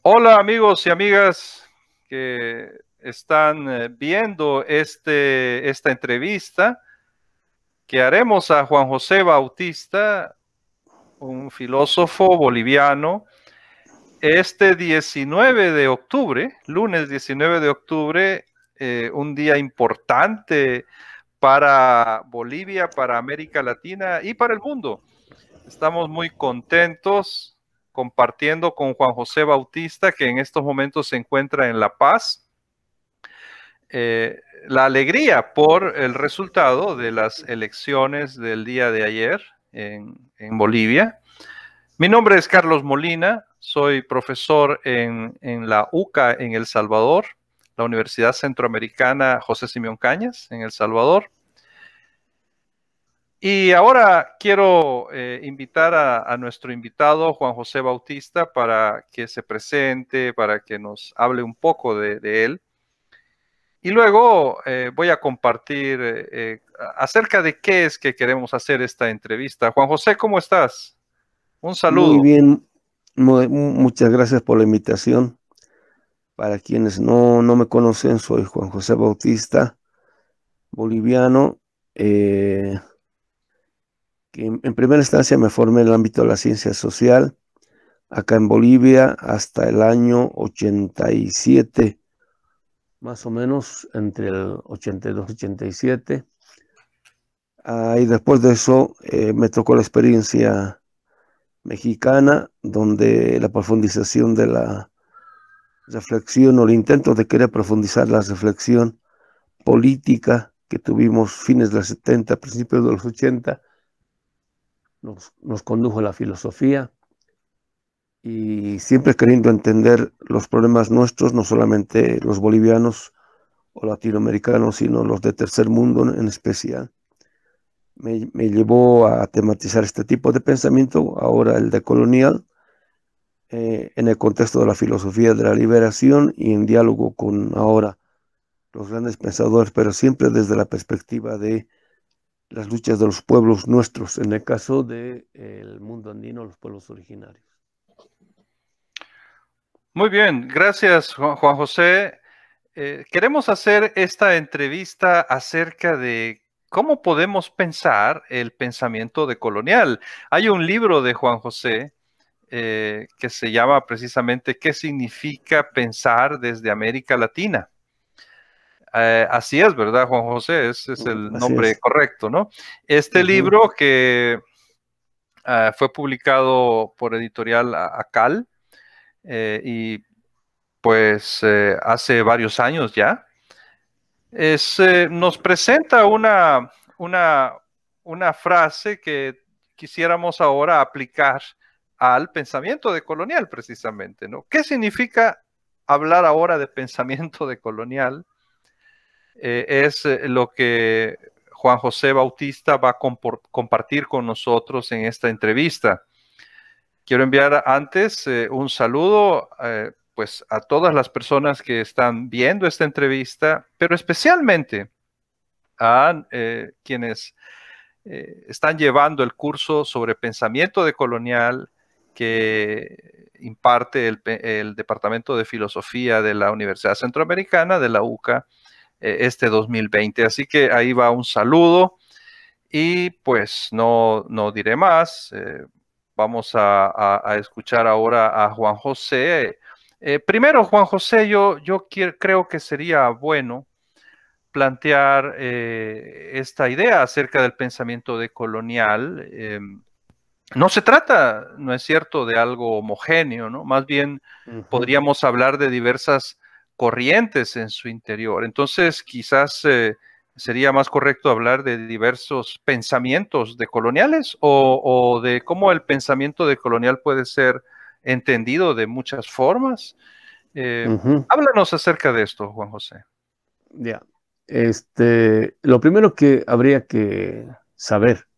Hola amigos y amigas que están viendo esta entrevista que haremos a Juan José Bautista, un filósofo boliviano, este 19 de octubre, lunes 19 de octubre, un día importante para Bolivia, para América Latina y para el mundo. Estamos muy contentos compartiendo con Juan José Bautista, que en estos momentos se encuentra en La Paz, la alegría por el resultado de las elecciones del día de ayer en Bolivia. Mi nombre es Carlos Molina, soy profesor en la UCA en El Salvador, la Universidad Centroamericana José Simeón Cañas en El Salvador. Y ahora quiero invitar a nuestro invitado Juan José Bautista para que se presente, para que nos hable un poco de él. Y luego voy a compartir acerca de qué es que queremos hacer esta entrevista. Juan José, ¿cómo estás? Un Muy saludo. bien, muchas gracias por la invitación. Para quienes no me conocen, soy Juan José Bautista, boliviano, que en primera instancia me formé en el ámbito de la ciencia social, acá en Bolivia, hasta el año 87, más o menos, entre el 82 y 87. Y después de eso me tocó la experiencia mexicana, donde la profundización de la reflexión o el intento de querer profundizar la reflexión política que tuvimos fines de los 70, principios de los 80, nos condujo a la filosofía y siempre queriendo entender los problemas nuestros, no solamente los bolivianos o latinoamericanos, sino los de tercer mundo en especial. Me llevó a tematizar este tipo de pensamiento, ahora el decolonial, en el contexto de la filosofía de la liberación y en diálogo con ahora los grandes pensadores, pero siempre desde la perspectiva de las luchas de los pueblos nuestros, en el caso del mundo andino, los pueblos originarios. Muy bien, gracias Juan José. Queremos hacer esta entrevista acerca de cómo podemos pensar el pensamiento decolonial. Hay un libro de Juan José que se llama precisamente ¿Qué significa pensar desde América Latina? Así es, ¿verdad, Juan José? Ese es el Así nombre es. correcto, ¿no? Este Ujú. libro que fue publicado por editorial ACAL y pues hace varios años ya, nos presenta una, una frase que quisiéramos ahora aplicar al pensamiento decolonial precisamente, ¿no? ¿Qué significa hablar ahora de pensamiento decolonial? Es lo que Juan José Bautista va a compartir con nosotros en esta entrevista. Quiero enviar antes un saludo pues a todas las personas que están viendo esta entrevista, pero especialmente a quienes están llevando el curso sobre pensamiento decolonial que imparte el Departamento de Filosofía de la Universidad Centroamericana, de la UCA, este 2020. Así que ahí va un saludo y pues no diré más. Vamos a escuchar ahora a Juan José. Primero, Juan José, creo que sería bueno plantear esta idea acerca del pensamiento decolonial. No se trata, no es cierto, de algo homogéneo, ¿no? Más bien Ujú. podríamos hablar de diversas corrientes en su interior. Entonces, quizás sería más correcto hablar de diversos pensamientos decoloniales o de cómo el pensamiento decolonial puede ser entendido de muchas formas. Ujú. Háblanos acerca de esto, Juan José. Ya. Lo primero que habría que saber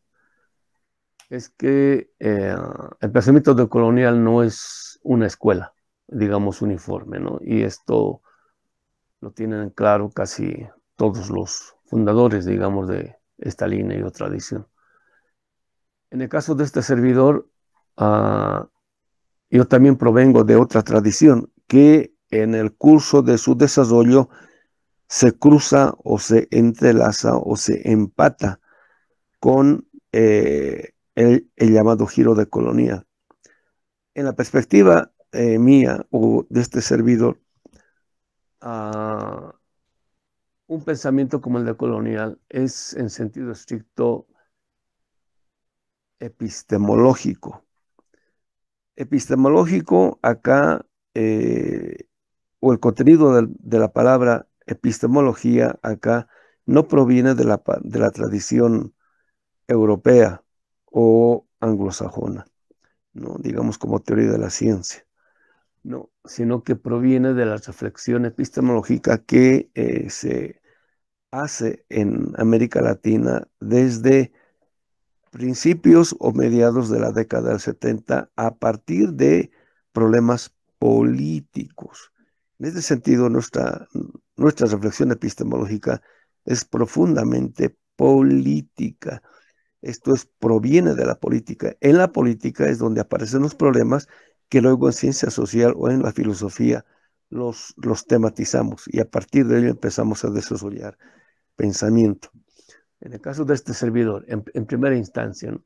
es que el pensamiento decolonial no es una escuela, digamos, uniforme, ¿no? Y esto lo tienen claro casi todos los fundadores, digamos, de esta línea o tradición. En el caso de este servidor, yo también provengo de otra tradición que en el curso de su desarrollo se cruza o se entrelaza o se empata con el llamado giro decolonial. En la perspectiva mía o de este servidor, un pensamiento como el decolonial es en sentido estricto epistemológico. Epistemológico acá, o el contenido de la palabra epistemología acá no proviene de la tradición europea o anglosajona, ¿no? Digamos como teoría de la ciencia, no, sino que proviene de la reflexión epistemológica que se hace en América Latina desde principios o mediados de la década del 70 a partir de problemas políticos. En este sentido, nuestra reflexión epistemológica es profundamente política. Esto proviene de la política. En la política es donde aparecen los problemas que luego en ciencia social o en la filosofía los tematizamos y a partir de ello empezamos a desarrollar pensamiento. En el caso de este servidor, en primera instancia, ¿no?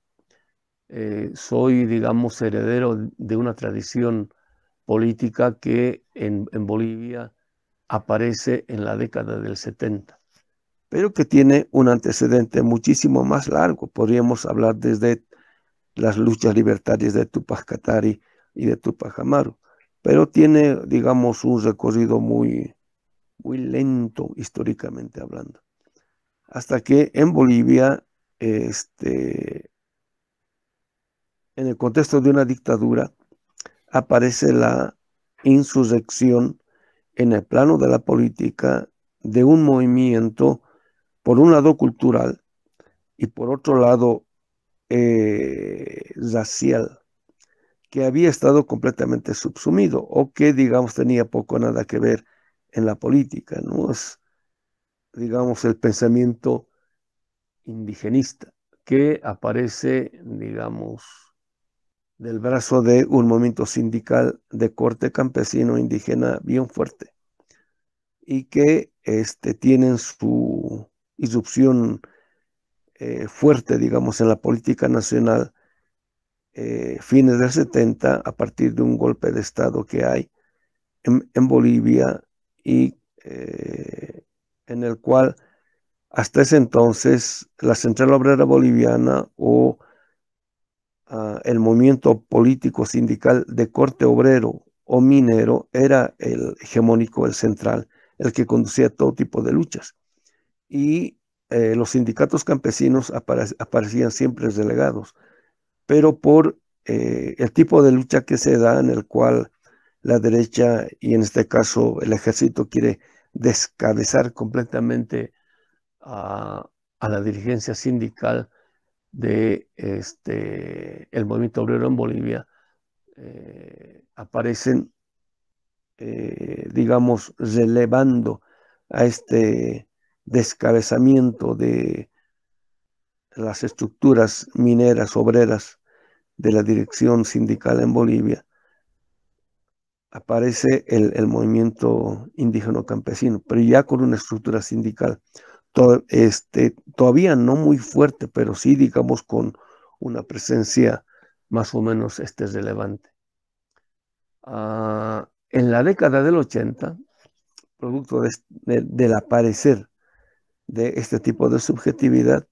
Soy, digamos, heredero de una tradición política que en Bolivia aparece en la década del 70, pero que tiene un antecedente muchísimo más largo. Podríamos hablar desde las luchas libertarias de Túpac Katari y de Túpac Amaru, pero tiene, digamos, un recorrido muy, muy lento históricamente hablando. Hasta que en Bolivia, en el contexto de una dictadura, aparece la insurrección en el plano de la política de un movimiento, por un lado cultural y por otro lado racial, que había estado completamente subsumido o que, digamos, tenía poco o nada que ver en la política, ¿no? Es, digamos, el pensamiento indigenista que aparece, digamos, del brazo de un movimiento sindical de corte campesino indígena bien fuerte y que tienen su irrupción fuerte, digamos, en la política nacional fines del 70 a partir de un golpe de Estado que hay en Bolivia y en el cual hasta ese entonces la Central Obrera Boliviana o el movimiento político sindical de corte obrero o minero era el hegemónico, el central, el que conducía todo tipo de luchas. Y los sindicatos campesinos aparecían siempre relegados, pero por el tipo de lucha que se da en el cual la derecha, y en este caso el ejército, quiere descabezar completamente a la dirigencia sindical de el movimiento obrero en Bolivia, aparecen, digamos, relevando a este descabezamiento de las estructuras mineras, obreras de la dirección sindical en Bolivia, aparece el movimiento indígena campesino, pero ya con una estructura sindical todavía no muy fuerte, pero sí, digamos, con una presencia más o menos relevante. En la década del 80, producto del aparecer de este tipo de subjetividad,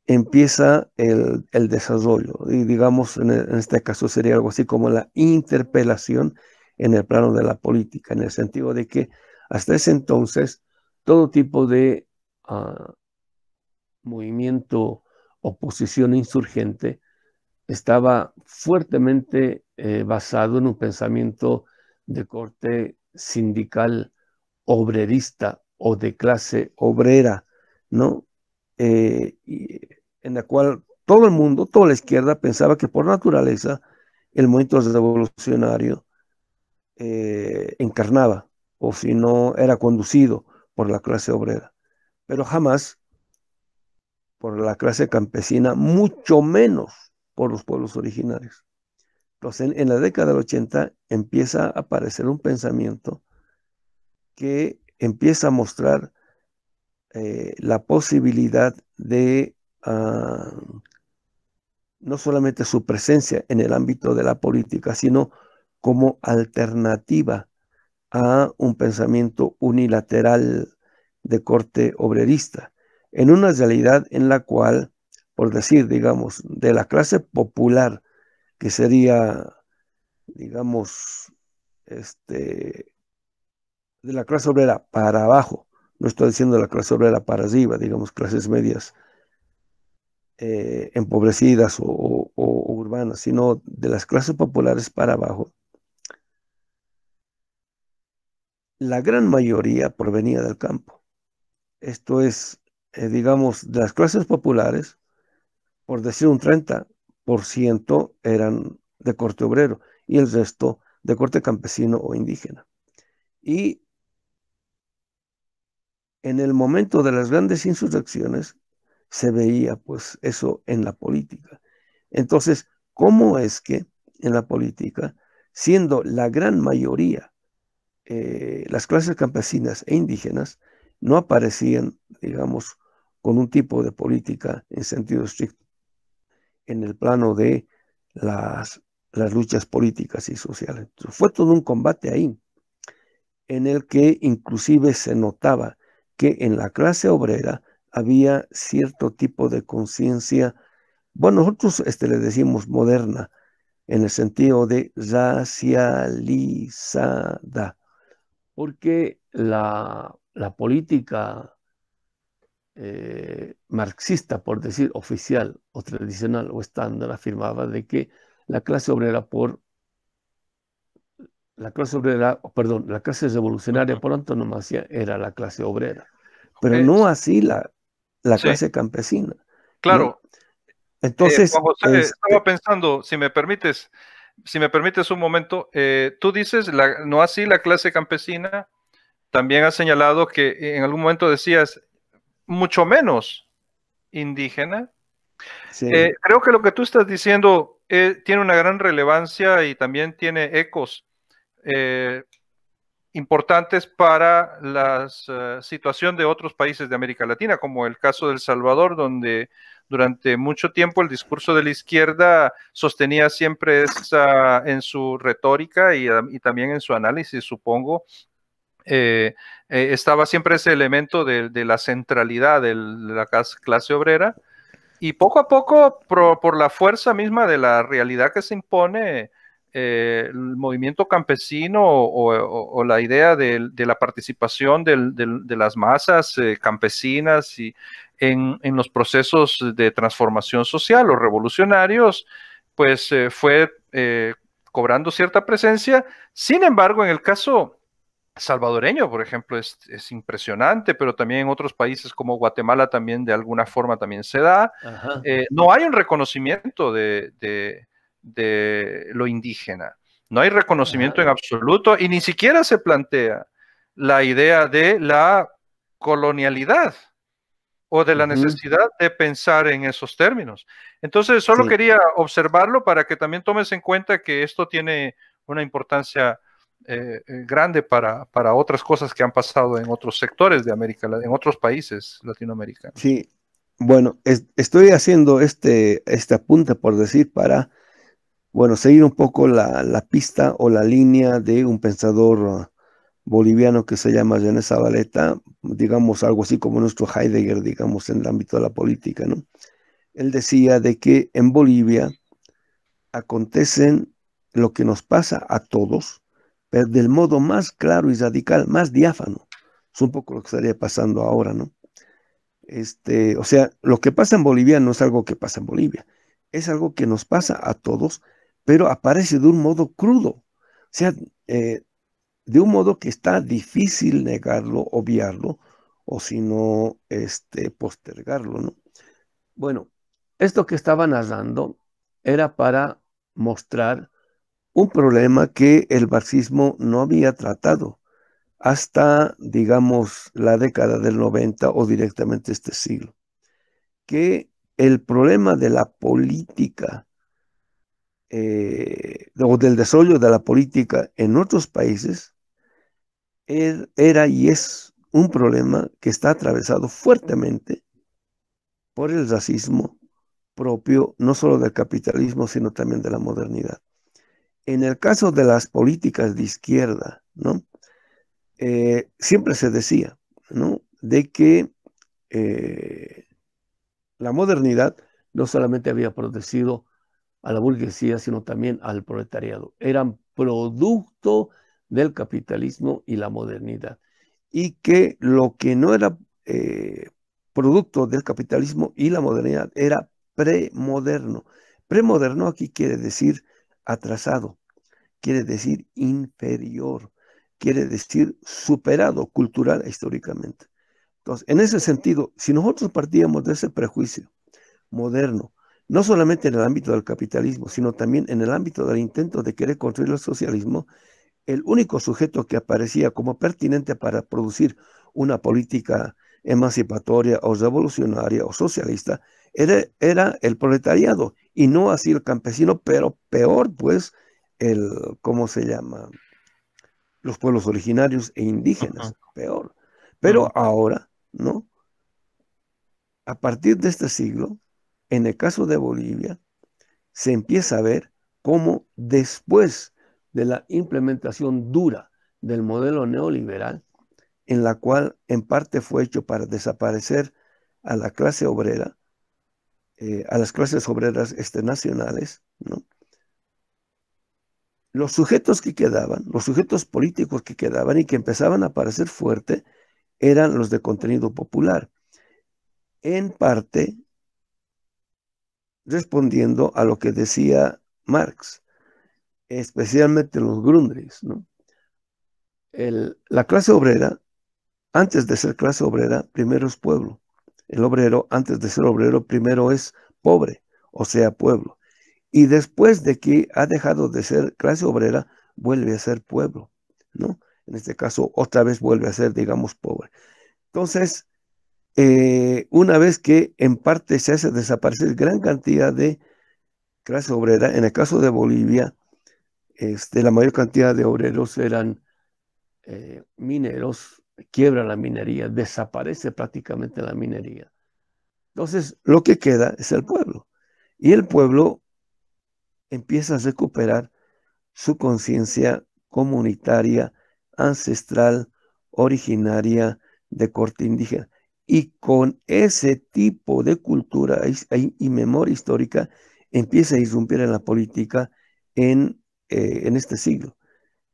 empieza el desarrollo, y digamos, en este caso sería algo así como la interpelación en el plano de la política, en el sentido de que hasta ese entonces todo tipo de movimiento, oposición insurgente, estaba fuertemente basado en un pensamiento de corte sindical obrerista o de clase obrera, ¿no? En la cual todo el mundo, toda la izquierda pensaba que por naturaleza el movimiento revolucionario encarnaba, o si no, era conducido por la clase obrera, pero jamás por la clase campesina, mucho menos por los pueblos originarios. Entonces, en la década del 80 empieza a aparecer un pensamiento que empieza a mostrar la posibilidad de no solamente su presencia en el ámbito de la política, sino como alternativa a un pensamiento unilateral de corte obrerista, en una realidad en la cual, por decir, digamos, de la clase popular, que sería, digamos, de la clase obrera para abajo, no estoy diciendo de la clase obrera para arriba, digamos, clases medias empobrecidas o urbanas, sino de las clases populares para abajo, la gran mayoría provenía del campo. Esto es, digamos, de las clases populares, por decir un 30% eran de corte obrero y el resto de corte campesino o indígena. Y en el momento de las grandes insurrecciones se veía pues eso en la política. Entonces, ¿cómo es que en la política, siendo la gran mayoría las clases campesinas e indígenas, no aparecían, digamos, con un tipo de política en sentido estricto en el plano de las luchas políticas y sociales? Entonces, fue todo un combate ahí, en el que inclusive se notaba que en la clase obrera había cierto tipo de conciencia, bueno, nosotros le decimos moderna, en el sentido de racializada, porque la política marxista, por decir oficial o tradicional o estándar, afirmaba de que la clase obrera perdón, la clase revolucionaria Ujú. por antonomasia era la clase obrera, pero Eh, no así la sí, clase campesina, ¿no? claro. Juan Entonces, José, estaba pensando, si me permites un momento, tú dices, no así la clase campesina, también has señalado que en algún momento decías mucho menos indígena. sí, Creo que lo que tú estás diciendo tiene una gran relevancia y también tiene ecos eh, importantes para la situación de otros países de América Latina, como el caso de El Salvador, donde durante mucho tiempo el discurso de la izquierda sostenía siempre esa, en su retórica y también en su análisis, supongo, estaba siempre ese elemento de la centralidad de la clase obrera y poco a poco, por la fuerza misma de la realidad que se impone, el movimiento campesino o la idea de la participación de las masas campesinas y en los procesos de transformación social o revolucionarios, pues fue cobrando cierta presencia. Sin embargo, en el caso salvadoreño, por ejemplo, es impresionante, pero también en otros países como Guatemala también de alguna forma también se da. ajá, No hay un reconocimiento de lo indígena, no hay reconocimiento ajá, en absoluto y ni siquiera se plantea la idea de la colonialidad o de la ujú, necesidad de pensar en esos términos. Entonces, solo sí. quería observarlo para que también tomes en cuenta que esto tiene una importancia grande para otras cosas que han pasado en otros sectores de América, en otros países latinoamericanos. Sí, bueno, estoy haciendo este apunte por decir para, bueno, seguir un poco la pista o la línea de un pensador boliviano que se llama René Zavaleta, digamos algo así como nuestro Heidegger, digamos, en el ámbito de la política, ¿no? Él decía de que en Bolivia acontecen lo que nos pasa a todos, pero del modo más claro y radical, más diáfano. Es un poco lo que estaría pasando ahora, ¿no? O sea, lo que pasa en Bolivia no es algo que pasa en Bolivia, es algo que nos pasa a todos, pero aparece de un modo crudo, o sea, de un modo que está difícil negarlo, obviarlo, o si no, postergarlo, ¿no? Bueno, esto que estaba narrando era para mostrar un problema que el marxismo no había tratado hasta, digamos, la década del 90 o directamente este siglo, que el problema de la política o del desarrollo de la política en otros países era y es un problema que está atravesado fuertemente por el racismo propio, no solo del capitalismo, sino también de la modernidad. En el caso de las políticas de izquierda, ¿no? Siempre se decía, ¿no? De que la modernidad no solamente había producido a la burguesía, sino también al proletariado. Eran producto del capitalismo y la modernidad. Y que lo que no era producto del capitalismo y la modernidad era premoderno. Premoderno aquí quiere decir atrasado, quiere decir inferior, quiere decir superado cultural e históricamente. Entonces, en ese sentido, si nosotros partíamos de ese prejuicio moderno, no solamente en el ámbito del capitalismo, sino también en el ámbito del intento de querer construir el socialismo, el único sujeto que aparecía como pertinente para producir una política emancipatoria o revolucionaria o socialista era el proletariado y no así el campesino, pero peor pues ¿cómo se llama? Los pueblos originarios e Ujú, indígenas, peor. ujú. Pero ahora, ¿no? A partir de este siglo, en el caso de Bolivia, se empieza a ver cómo después de la implementación dura del modelo neoliberal, en la cual en parte fue hecho para desaparecer a la clase obrera, a las clases obreras nacionales, ¿no? Los sujetos que quedaban, los sujetos políticos que quedaban y que empezaban a aparecer fuerte, eran los de contenido popular, en parte respondiendo a lo que decía Marx, especialmente los Grundrisse, ¿no? La clase obrera, antes de ser clase obrera, primero es pueblo. El obrero, antes de ser obrero, primero es pobre, o sea, pueblo. Y después de que ha dejado de ser clase obrera, vuelve a ser pueblo, ¿no? En este caso, otra vez vuelve a ser, digamos, pobre. Entonces, una vez que en parte se hace desaparecer gran cantidad de clase obrera, en el caso de Bolivia, la mayor cantidad de obreros eran mineros, quiebra la minería, desaparece prácticamente la minería. Entonces, lo que queda es el pueblo. Y el pueblo empieza a recuperar su conciencia comunitaria, ancestral, originaria, de corte indígena. Y con ese tipo de cultura y memoria histórica empieza a irrumpir en la política en este siglo.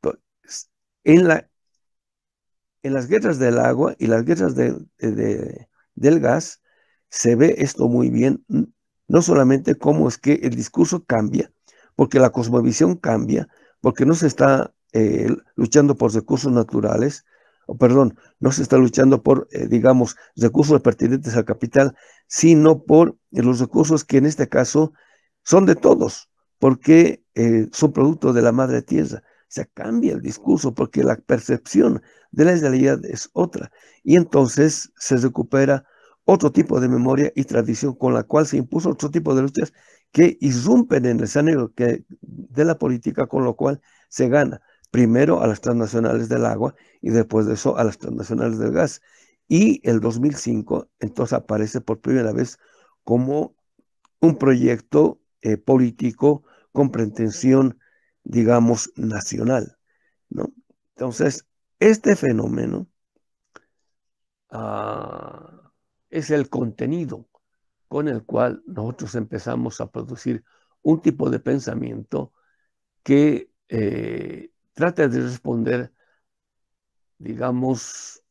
Entonces, en las guerras del agua y las guerras del gas se ve esto muy bien, no solamente cómo es que el discurso cambia, porque la cosmovisión cambia, porque no se está luchando por recursos naturales, o perdón, no se está luchando por, digamos, recursos pertinentes al capital, sino por los recursos que en este caso son de todos, porque son producto de la madre tierra. O sea, cambia el discurso porque la percepción de la realidad es otra. Y entonces se recupera otro tipo de memoria y tradición con la cual se impuso otro tipo de luchas que irrumpen en el escenario de la política, con lo cual se gana primero a las transnacionales del agua y después de eso a las transnacionales del gas. Y el 2005 entonces aparece por primera vez como un proyecto político con pretensión, digamos, nacional, ¿no? Entonces, este fenómeno es el contenido con el cual nosotros empezamos a producir un tipo de pensamiento que trata de responder, digamos,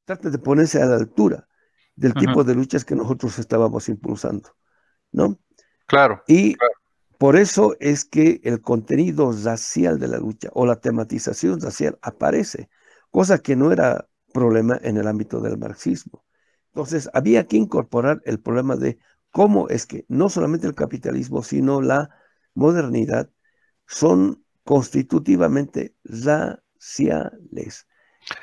trata de ponerse a la altura del Ujú. tipo de luchas que nosotros estábamos impulsando, ¿no? Claro, Y por eso es que el contenido racial de la lucha o la tematización racial aparece, cosa que no era problema en el ámbito del marxismo. Entonces, había que incorporar el problema de cómo es que no solamente el capitalismo, sino la modernidad son constitutivamente raciales.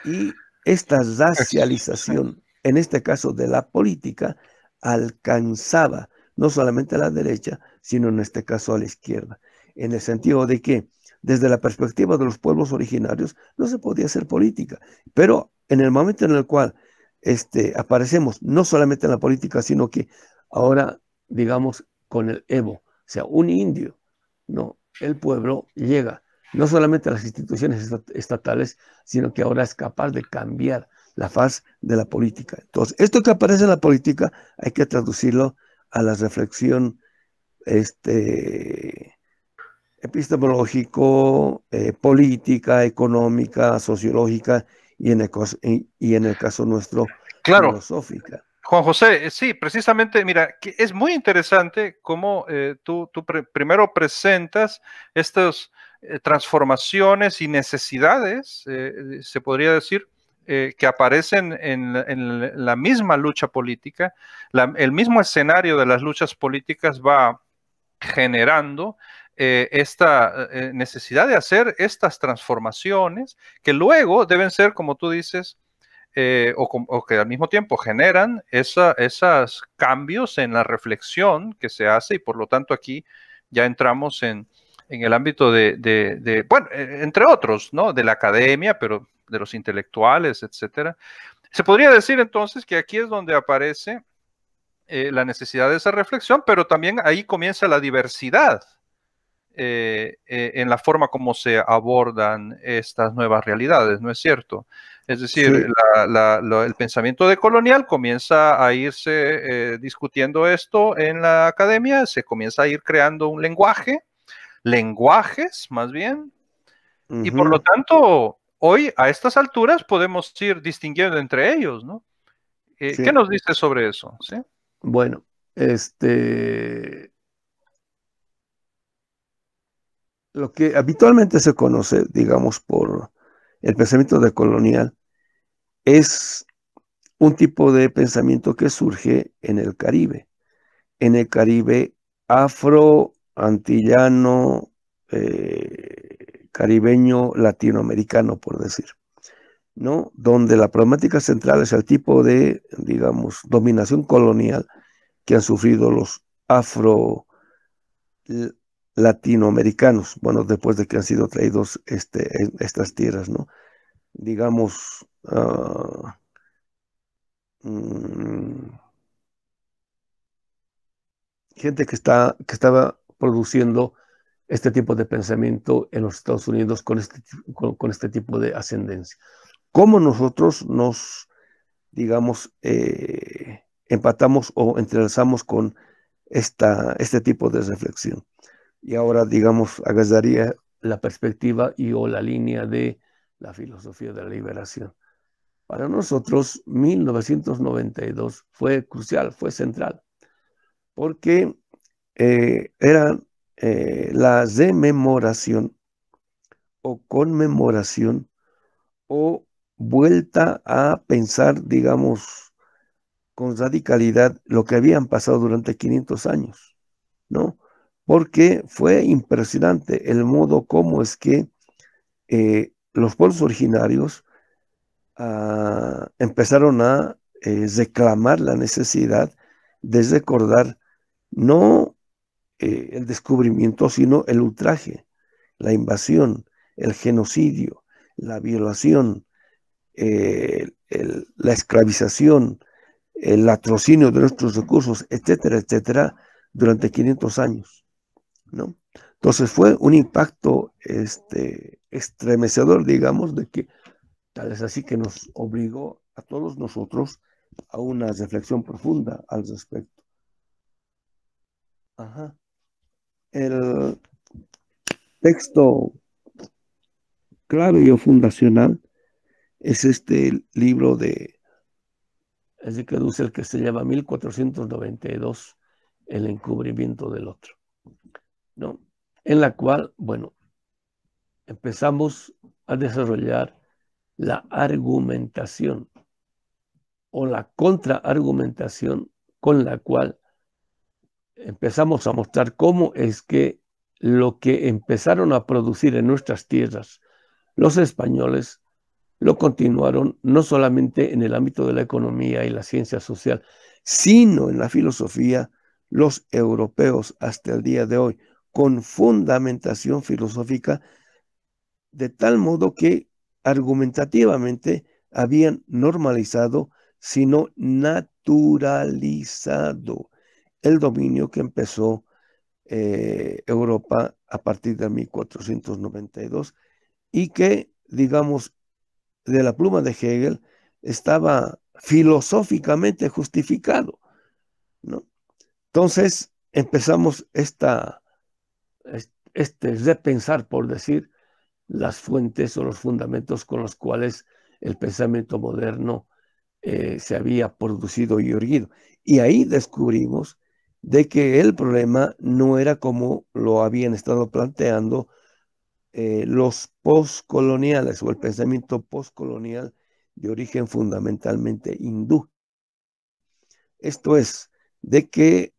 Y esta sí. racialización, en este caso de la política, alcanzaba no solamente a la derecha, sino en este caso a la izquierda, en el sentido de que desde la perspectiva de los pueblos originarios no se podía hacer política, pero en el momento en el cual aparecemos no solamente en la política, sino que ahora, digamos, con el Evo, o sea, un indio, no, el pueblo llega no solamente a las instituciones estatales, sino que ahora es capaz de cambiar la faz de la política. Entonces, esto que aparece en la política hay que traducirlo a la reflexión epistemológico, política, económica, sociológica y en el caso nuestro, Claro, filosófica. Juan José, sí, precisamente, mira, que es muy interesante cómo tú primero presentas estas transformaciones y necesidades, se podría decir, que aparecen en la misma lucha política. El mismo escenario de las luchas políticas va generando esta necesidad de hacer estas transformaciones que luego deben ser, como tú dices, o que al mismo tiempo generan esos cambios en la reflexión que se hace y por lo tanto aquí ya entramos en el ámbito bueno, entre otros, ¿no? De la academia, pero de los intelectuales, etcétera. Se podría decir entonces que aquí es donde aparece la necesidad de esa reflexión, pero también ahí comienza la diversidad en la forma como se abordan estas nuevas realidades, ¿no es cierto? Es decir, Sí, el pensamiento decolonial comienza a irse discutiendo esto en la academia, se comienza a ir creando un lenguaje, lenguajes más bien, y por lo tanto, hoy a estas alturas podemos ir distinguiendo entre ellos, ¿no? ¿Qué sí. nos dice sobre eso? ¿Sí? Bueno, lo que habitualmente se conoce, digamos, por el pensamiento decolonial, es un tipo de pensamiento que surge en el Caribe afro-antillano, caribeño, latinoamericano, por decir, ¿no? Donde la problemática central es el tipo de, digamos, dominación colonial que han sufrido los afro latinoamericanos, bueno, después de que han sido traídos estas tierras, ¿no? Digamos, gente que estaba produciendo este tipo de pensamiento en los Estados Unidos con este tipo de ascendencia. ¿Cómo nosotros nos, digamos, empatamos o entrelazamos con este tipo de reflexión? Y ahora, digamos, agarraría la perspectiva y o la línea de la filosofía de la liberación. Para nosotros, 1992 fue crucial, fue central, porque era la rememoración o conmemoración o vuelta a pensar, digamos, con radicalidad lo que habían pasado durante 500 años, ¿no? Porque fue impresionante el modo como es que los pueblos originarios empezaron a reclamar la necesidad de recordar no el descubrimiento, sino el ultraje, la invasión, el genocidio, la violación, la esclavización, el latrocinio de nuestros recursos, etcétera, etcétera, durante 500 años, ¿no? Entonces fue un impacto estremecedor, digamos, de que tal es así que nos obligó a todos nosotros a una reflexión profunda al respecto. Ajá. El texto clave y fundacional es este libro de Enrique Dussel que se llama 1492, El encubrimiento del otro, ¿no? En la cual, bueno, empezamos a desarrollar la argumentación o la contraargumentación con la cual empezamos a mostrar cómo es que lo que empezaron a producir en nuestras tierras los españoles lo continuaron no solamente en el ámbito de la economía y la ciencia social, sino en la filosofía, los europeos hasta el día de hoy, con fundamentación filosófica, de tal modo que argumentativamente habían normalizado, sino naturalizado el dominio que empezó Europa a partir de 1492 y que, digamos, de la pluma de Hegel estaba filosóficamente justificado, ¿no? Entonces empezamos este repensar, por decir, las fuentes o los fundamentos con los cuales el pensamiento moderno se había producido y erguido. Y ahí descubrimos de que el problema no era como lo habían estado planteando los postcoloniales o el pensamiento postcolonial de origen fundamentalmente hindú. Esto es, de que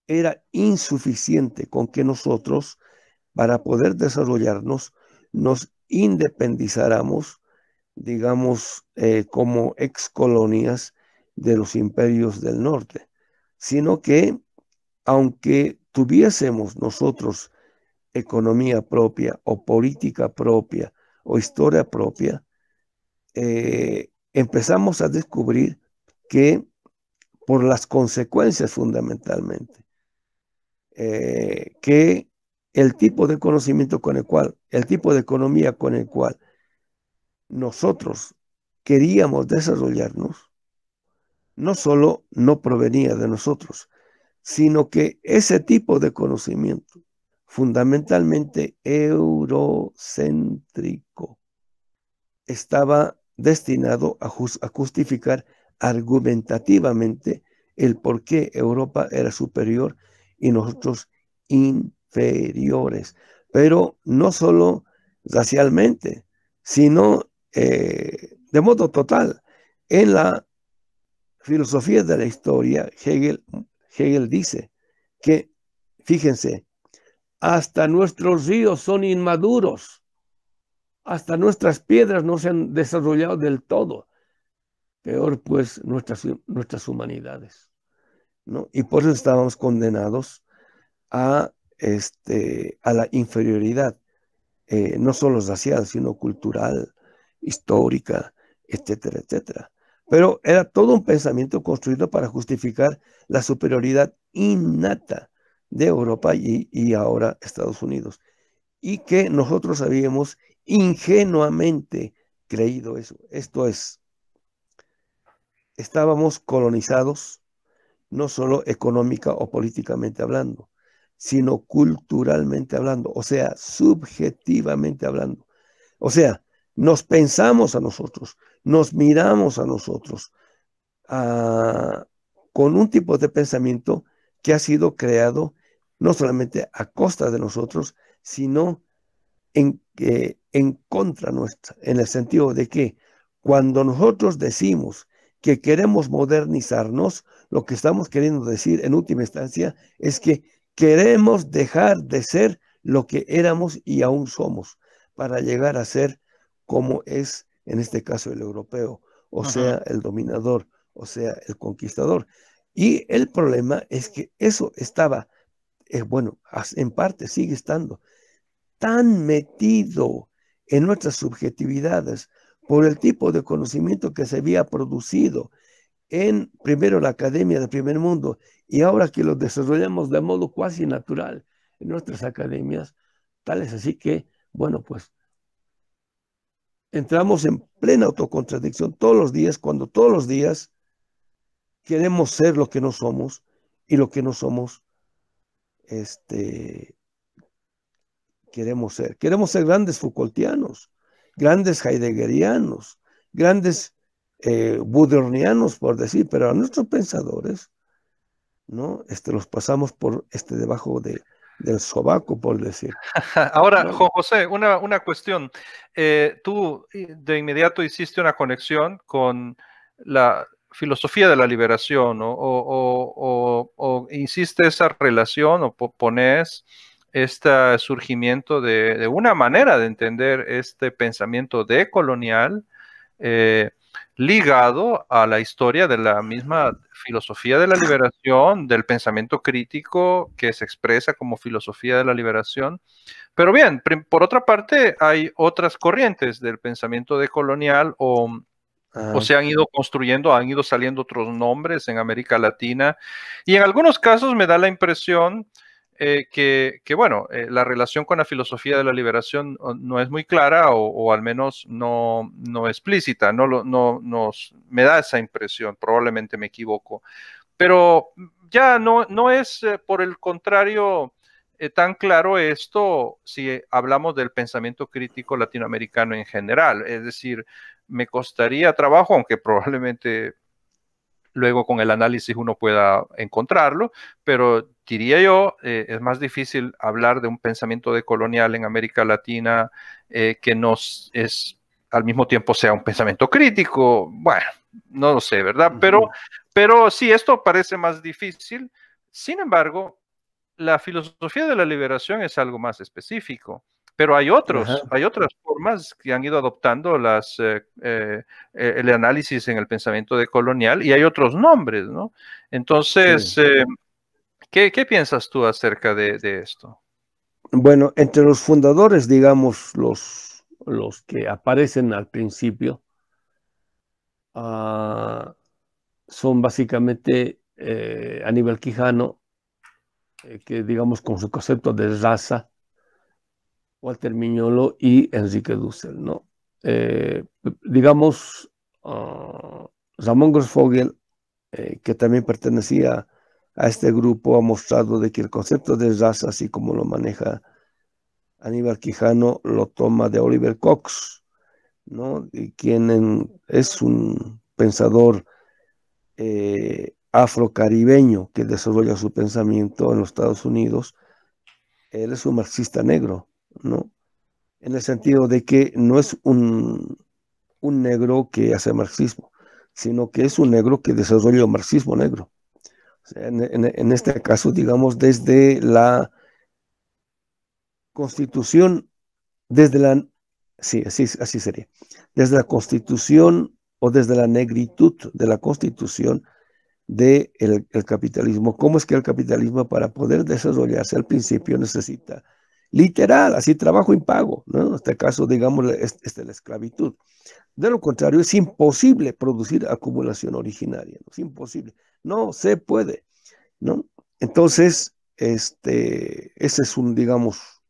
era insuficiente con que nosotros, para poder desarrollarnos, nos independizáramos, digamos, como excolonias de los imperios del norte, sino que aunque tuviésemos nosotros economía propia o política propia o historia propia, empezamos a descubrir que por las consecuencias fundamentalmente, que el tipo de conocimiento con el cual, el tipo de economía con el cual nosotros queríamos desarrollarnos, no solo no provenía de nosotros, sino que ese tipo de conocimiento, fundamentalmente eurocéntrico, estaba destinado a justificar argumentativamente el por qué Europa era superior y nosotros inferiores. Pero no solo racialmente, sino de modo total. En la filosofía de la historia, Hegel dice que, fíjense, hasta nuestros ríos son inmaduros, hasta nuestras piedras no se han desarrollado del todo. Peor pues nuestras humanidades, ¿no? Y por eso estábamos condenados a la inferioridad, no solo racial, sino cultural, histórica, etcétera, etcétera. Pero era todo un pensamiento construido para justificar la superioridad innata de Europa y ahora Estados Unidos. Y que nosotros habíamos ingenuamente creído eso. Esto es, estábamos colonizados, no solo económica o políticamente hablando, sino culturalmente hablando, o sea, subjetivamente hablando. O sea, nos pensamos a nosotros, nos miramos a nosotros con un tipo de pensamiento que ha sido creado no solamente a costa de nosotros, sino en contra nuestra, en el sentido de que cuando nosotros decimos que queremos modernizarnos, lo que estamos queriendo decir en última instancia es que queremos dejar de ser lo que éramos y aún somos, para llegar a ser como es en este caso el europeo, o sea, el dominador, o sea, el conquistador. Y el problema es que eso estaba, bueno, en parte sigue estando tan metido en nuestras subjetividades por el tipo de conocimiento que se había producido en primero la academia del primer mundo y ahora que lo desarrollamos de modo cuasi natural en nuestras academias, tal es así que, bueno, pues entramos en plena autocontradicción todos los días, cuando todos los días queremos ser lo que no somos y lo que no somos, queremos ser. Queremos ser grandes Foucaultianos, grandes heideggerianos, grandes budornianos, por decir, pero a nuestros pensadores, ¿no? Los pasamos por debajo del sobaco, por decir. Ahora, ¿No? Juan José, una cuestión. Tú de inmediato hiciste una conexión con la filosofía de la liberación, ¿no? O hiciste esa relación o pones este surgimiento de una manera de entender este pensamiento decolonial ligado a la historia de la misma filosofía de la liberación, del pensamiento crítico que se expresa como filosofía de la liberación. Pero bien, por otra parte, hay otras corrientes del pensamiento decolonial o Ah, se han ido construyendo, han ido saliendo otros nombres en América Latina y en algunos casos me da la impresión bueno, la relación con la filosofía de la liberación no es muy clara o al menos no explícita, me da esa impresión, probablemente me equivoco, pero ya no es por el contrario tan claro esto si hablamos del pensamiento crítico latinoamericano en general. Es decir, me costaría trabajo, aunque probablemente luego con el análisis uno pueda encontrarlo, pero diría yo, es más difícil hablar de un pensamiento decolonial en América Latina que nos es al mismo tiempo sea un pensamiento crítico. Bueno, no lo sé, ¿verdad? ujú, Pero sí, esto parece más difícil. Sin embargo, la filosofía de la liberación es algo más específico, pero ajá, hay otras formas que han ido adoptando el análisis en el pensamiento decolonial y hay otros nombres, ¿no? Entonces, sí. ¿qué piensas tú acerca de esto? Bueno, entre los fundadores, digamos, los que aparecen al principio, ah, son básicamente Aníbal Quijano, que digamos con su concepto de raza, Walter Miñolo y Enrique Dussel, ¿no? Digamos, Ramón Grossfogel, que también pertenecía a este grupo, ha mostrado de que el concepto de raza, así como lo maneja Aníbal Quijano, lo toma de Oliver Cox, ¿no? Y es un pensador afrocaribeño que desarrolla su pensamiento en los Estados Unidos. Él es un marxista negro, ¿no? En el sentido de que no es un negro que hace marxismo, sino que es un negro que desarrolla el marxismo negro. O sea, en este caso, digamos, desde la constitución, desde la, sí, así sería, desde la constitución o desde la negritud de la constitución del el capitalismo. ¿Cómo es que el capitalismo para poder desarrollarse al principio necesita literal, así trabajo impago, ¿no? En este caso, digamos, la esclavitud. De lo contrario, es imposible producir acumulación originaria, ¿no? Es imposible, no se puede, ¿no? Entonces, ese es digamos,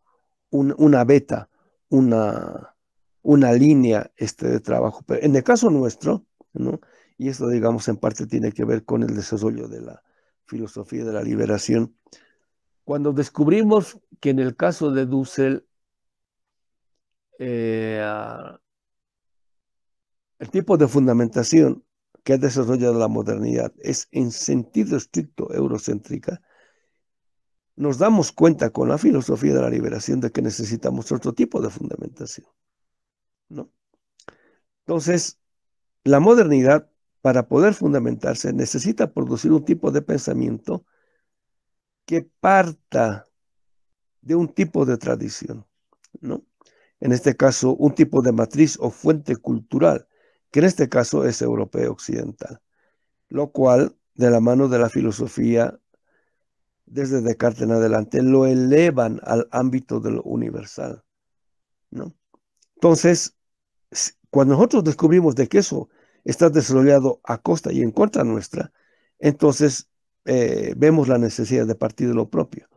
una beta, una, una línea de trabajo. Pero en el caso nuestro, ¿no? Y esto, digamos, en parte tiene que ver con el desarrollo de la filosofía de la liberación. Cuando descubrimos que en el caso de Dussel, eh, el tipo de fundamentación que ha desarrollado la modernidad es en sentido estricto eurocéntrica, nos damos cuenta con la filosofía de la liberación de que necesitamos otro tipo de fundamentación, ¿no? Entonces, la modernidad, para poder fundamentarse, necesita producir un tipo de pensamiento que parta de un tipo de tradición, ¿no? En este caso, un tipo de matriz o fuente cultural, que en este caso es europeo occidental, lo cual, de la mano de la filosofía, desde Descartes en adelante, lo elevan al ámbito de lo universal, ¿no? Entonces, cuando nosotros descubrimos de que eso está desarrollado a costa y en contra nuestra, entonces vemos la necesidad de partir de lo propio,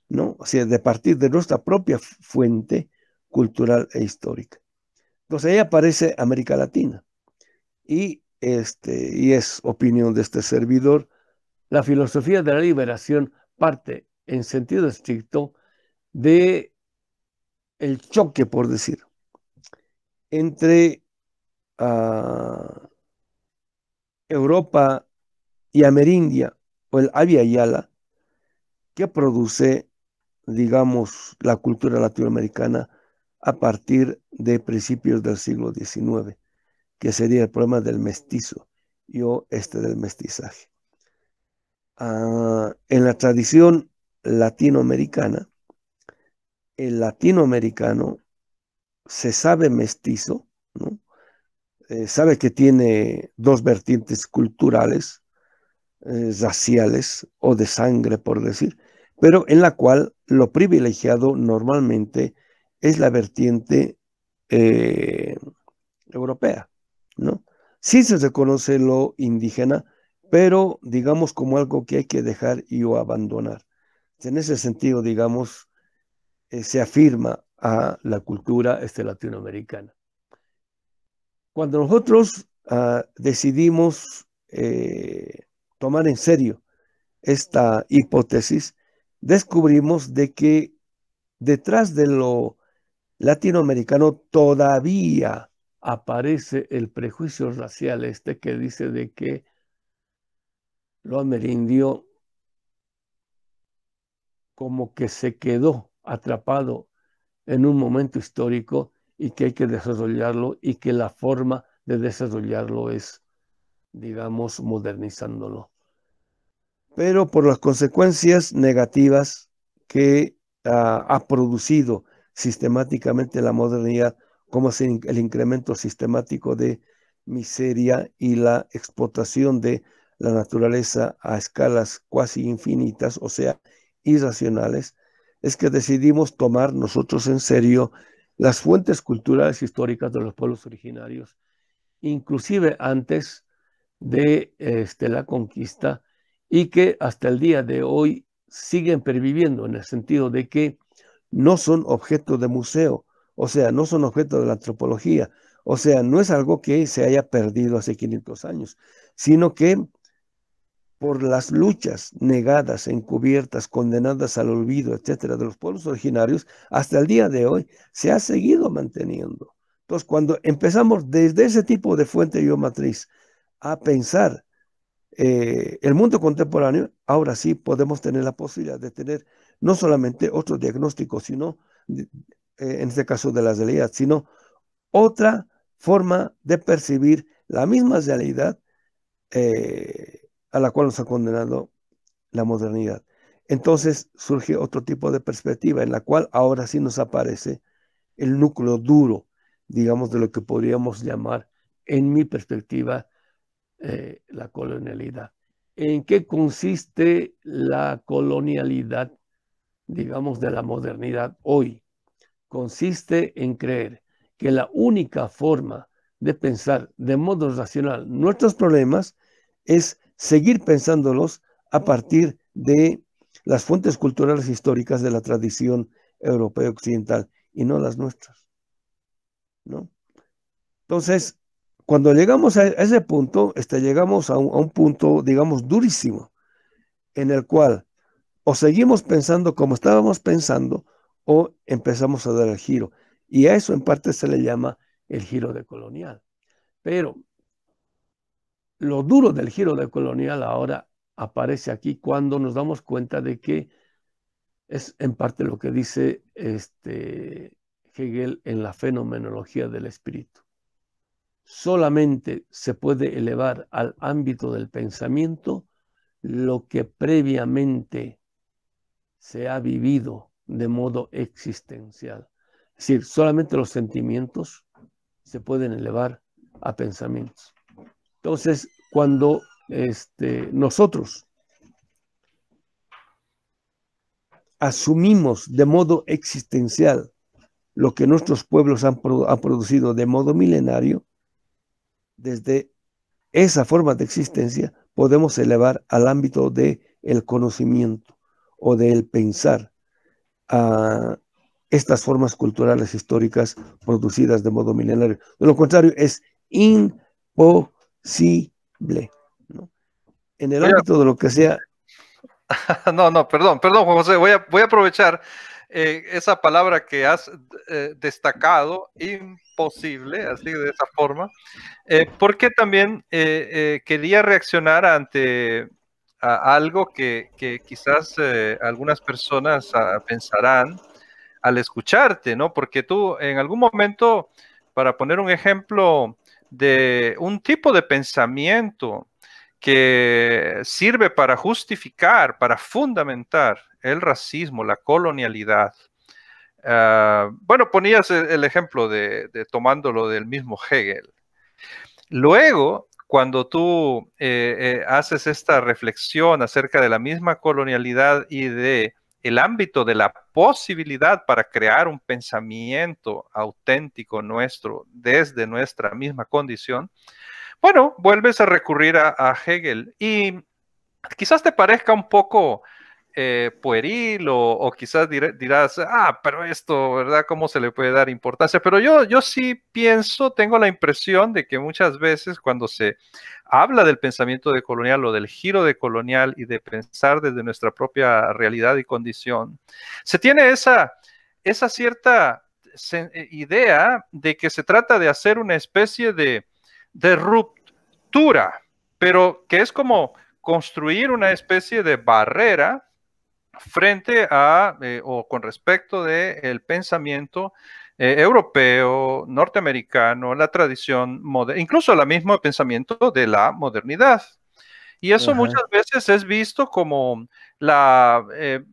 ¿no? O sea, de partir de nuestra propia fuente cultural e histórica. Entonces ahí aparece América Latina y es opinión de este servidor, la filosofía de la liberación parte en sentido estricto de el choque, por decir, entre Europa y Amerindia o el Avia Yala, que produce, digamos, la cultura latinoamericana a partir de principios del siglo XIX, que sería el problema del mestizo o del mestizaje. En la tradición latinoamericana, el latinoamericano se sabe mestizo, ¿no? sabe que tiene dos vertientes culturales, raciales o de sangre, por decir, pero en la cual lo privilegiado normalmente es la vertiente eh, europea, ¿no? Sí se reconoce lo indígena, pero digamos como algo que hay que dejar y o abandonar. En ese sentido, digamos, se afirma a la cultura latinoamericana. Cuando nosotros decidimos tomar en serio esta hipótesis, descubrimos de que detrás de lo latinoamericano todavía aparece el prejuicio racial que dice de que lo amerindio como que se quedó atrapado en un momento histórico y que hay que desarrollarlo y que la forma de desarrollarlo es, digamos, modernizándolo. Pero por las consecuencias negativas que ha producido sistemáticamente la modernidad, como es el incremento sistemático de miseria y la explotación de la naturaleza a escalas cuasi infinitas, o sea, irracionales, es que decidimos tomar nosotros en serio las fuentes culturales históricas de los pueblos originarios, inclusive antes de la conquista, y que hasta el día de hoy siguen perviviendo en el sentido de que no son objeto de museo, o sea, no son objeto de la antropología, o sea, no es algo que se haya perdido hace 500 años, sino que por las luchas negadas, encubiertas, condenadas al olvido, etcétera, de los pueblos originarios, hasta el día de hoy se ha seguido manteniendo. Entonces, cuando empezamos desde ese tipo de fuente matriz a pensar el mundo contemporáneo, ahora sí podemos tener la posibilidad de tener no solamente otro diagnóstico, sino, en este caso de la realidad, sino otra forma de percibir la misma realidad a la cual nos ha condenado la modernidad. Entonces surge otro tipo de perspectiva en la cual ahora sí nos aparece el núcleo duro, digamos, de lo que podríamos llamar, en mi perspectiva, la colonialidad. ¿En qué consiste la colonialidad, digamos, de la modernidad hoy? Consiste en creer que la única forma de pensar de modo racional nuestros problemas es seguir pensándolos a partir de las fuentes culturales históricas de la tradición europea occidental y no las nuestras, ¿no? Entonces, cuando llegamos a ese punto, llegamos a un punto, digamos, durísimo, en el cual o seguimos pensando como estábamos pensando o empezamos a dar el giro. Y a eso en parte se le llama el giro decolonial. Pero lo duro del giro decolonial ahora aparece aquí cuando nos damos cuenta de que es en parte lo que dice Hegel en la fenomenología del espíritu. Solamente se puede elevar al ámbito del pensamiento lo que previamente se ha vivido de modo existencial. Es decir, solamente los sentimientos se pueden elevar a pensamientos. Entonces, cuando nosotros asumimos de modo existencial lo que nuestros pueblos han producido de modo milenario, desde esa forma de existencia podemos elevar al ámbito del conocimiento o del pensar a estas formas culturales históricas producidas de modo milenario. De lo contrario, es imposible, ¿no? En el Voy ámbito de lo que sea. No, perdón, Juan José, voy a aprovechar esa palabra que has destacado, imposible, así de esa forma, porque también quería reaccionar ante algo que quizás algunas personas pensarán al escucharte, ¿no? Porque tú en algún momento, para poner un ejemplo de un tipo de pensamiento que sirve para justificar, para fundamentar el racismo, la colonialidad. Bueno, ponías el ejemplo de tomándolo del mismo Hegel. Luego, cuando tú haces esta reflexión acerca de la misma colonialidad y de el ámbito de la posibilidad para crear un pensamiento auténtico nuestro desde nuestra misma condición, bueno, vuelves a recurrir a Hegel y quizás te parezca un poco pueril o quizás dirás, pero esto, ¿verdad? ¿Cómo se le puede dar importancia? Pero yo sí pienso, tengo la impresión de que muchas veces cuando se habla del pensamiento decolonial o del giro decolonial y de pensar desde nuestra propia realidad y condición, se tiene esa cierta idea de que se trata de hacer una especie de ruptura, pero que es como construir una especie de barrera frente a o con respecto del pensamiento europeo, norteamericano, la tradición moderna, incluso el mismo pensamiento de la modernidad. Y eso muchas Ajá. veces es visto como la,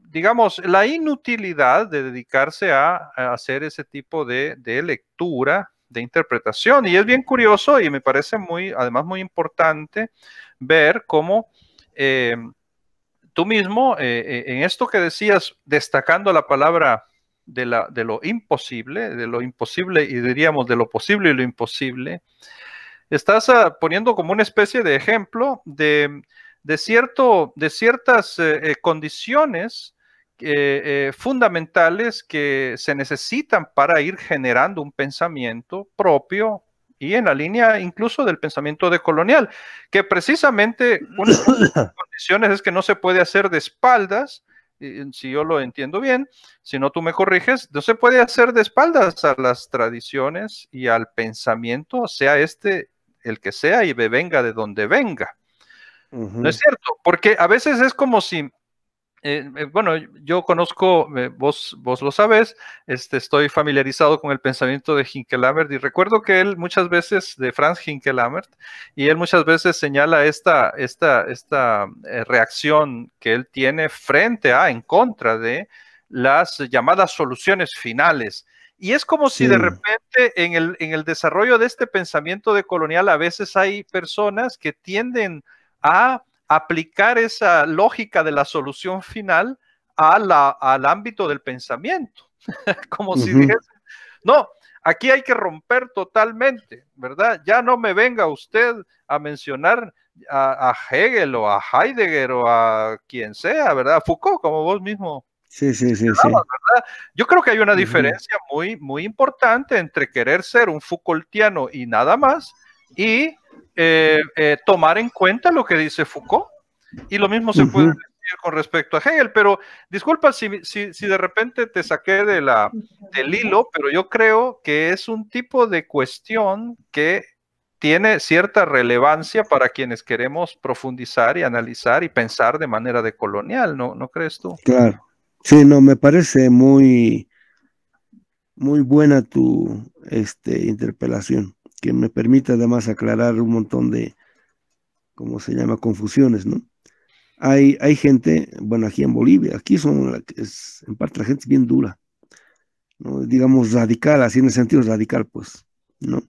digamos, la inutilidad de dedicarse a hacer ese tipo de lectura, de interpretación. Y es bien curioso y me parece muy, además muy importante ver cómo tú mismo, en esto que decías, destacando la palabra de lo imposible y diríamos de lo posible y lo imposible, estás poniendo como una especie de ejemplo de ciertas condiciones fundamentales que se necesitan para ir generando un pensamiento propio y en la línea incluso del pensamiento decolonial, que precisamente una de las condiciones es que no se puede hacer de espaldas, si yo lo entiendo bien, si no tú me corriges, no se puede hacer de espaldas a las tradiciones y al pensamiento, sea este el que sea y venga de donde venga. ¿No es Ujú. cierto? Porque a veces es como si, bueno, yo conozco, vos lo sabes, estoy familiarizado con el pensamiento de Hinkelhammer y recuerdo que él muchas veces, de Franz Hinkelhammer, y él muchas veces señala esta reacción que él tiene frente a, en contra de las llamadas soluciones finales. Y es como si de Sí. repente en el desarrollo de este pensamiento decolonial a veces hay personas que tienden a aplicar esa lógica de la solución final al ámbito del pensamiento, como si dijese, Ujú. no, aquí hay que romper totalmente, ¿verdad? Ya no me venga usted a mencionar a Hegel o a Heidegger o a quien sea, ¿verdad? Foucault, como vos mismo Sí, sí, sí, señalabas, sí. ¿verdad? Yo creo que hay una Ujú. diferencia muy, muy importante entre querer ser un Foucaultiano y nada más y tomar en cuenta lo que dice Foucault. Y lo mismo se puede Ujú. decir con respecto a Hegel, pero disculpa si de repente te saqué del hilo, pero yo creo que es un tipo de cuestión que tiene cierta relevancia para quienes queremos profundizar y analizar y pensar de manera decolonial, ¿no crees tú? Claro. Sí, no, me parece muy, muy buena tu interpelación, que me permite además aclarar un montón de, ¿cómo se llama?, confusiones, ¿no? Hay gente, bueno, aquí en Bolivia, aquí son, en parte la gente es bien dura, ¿no? Digamos radical, así en el sentido radical, pues, ¿no?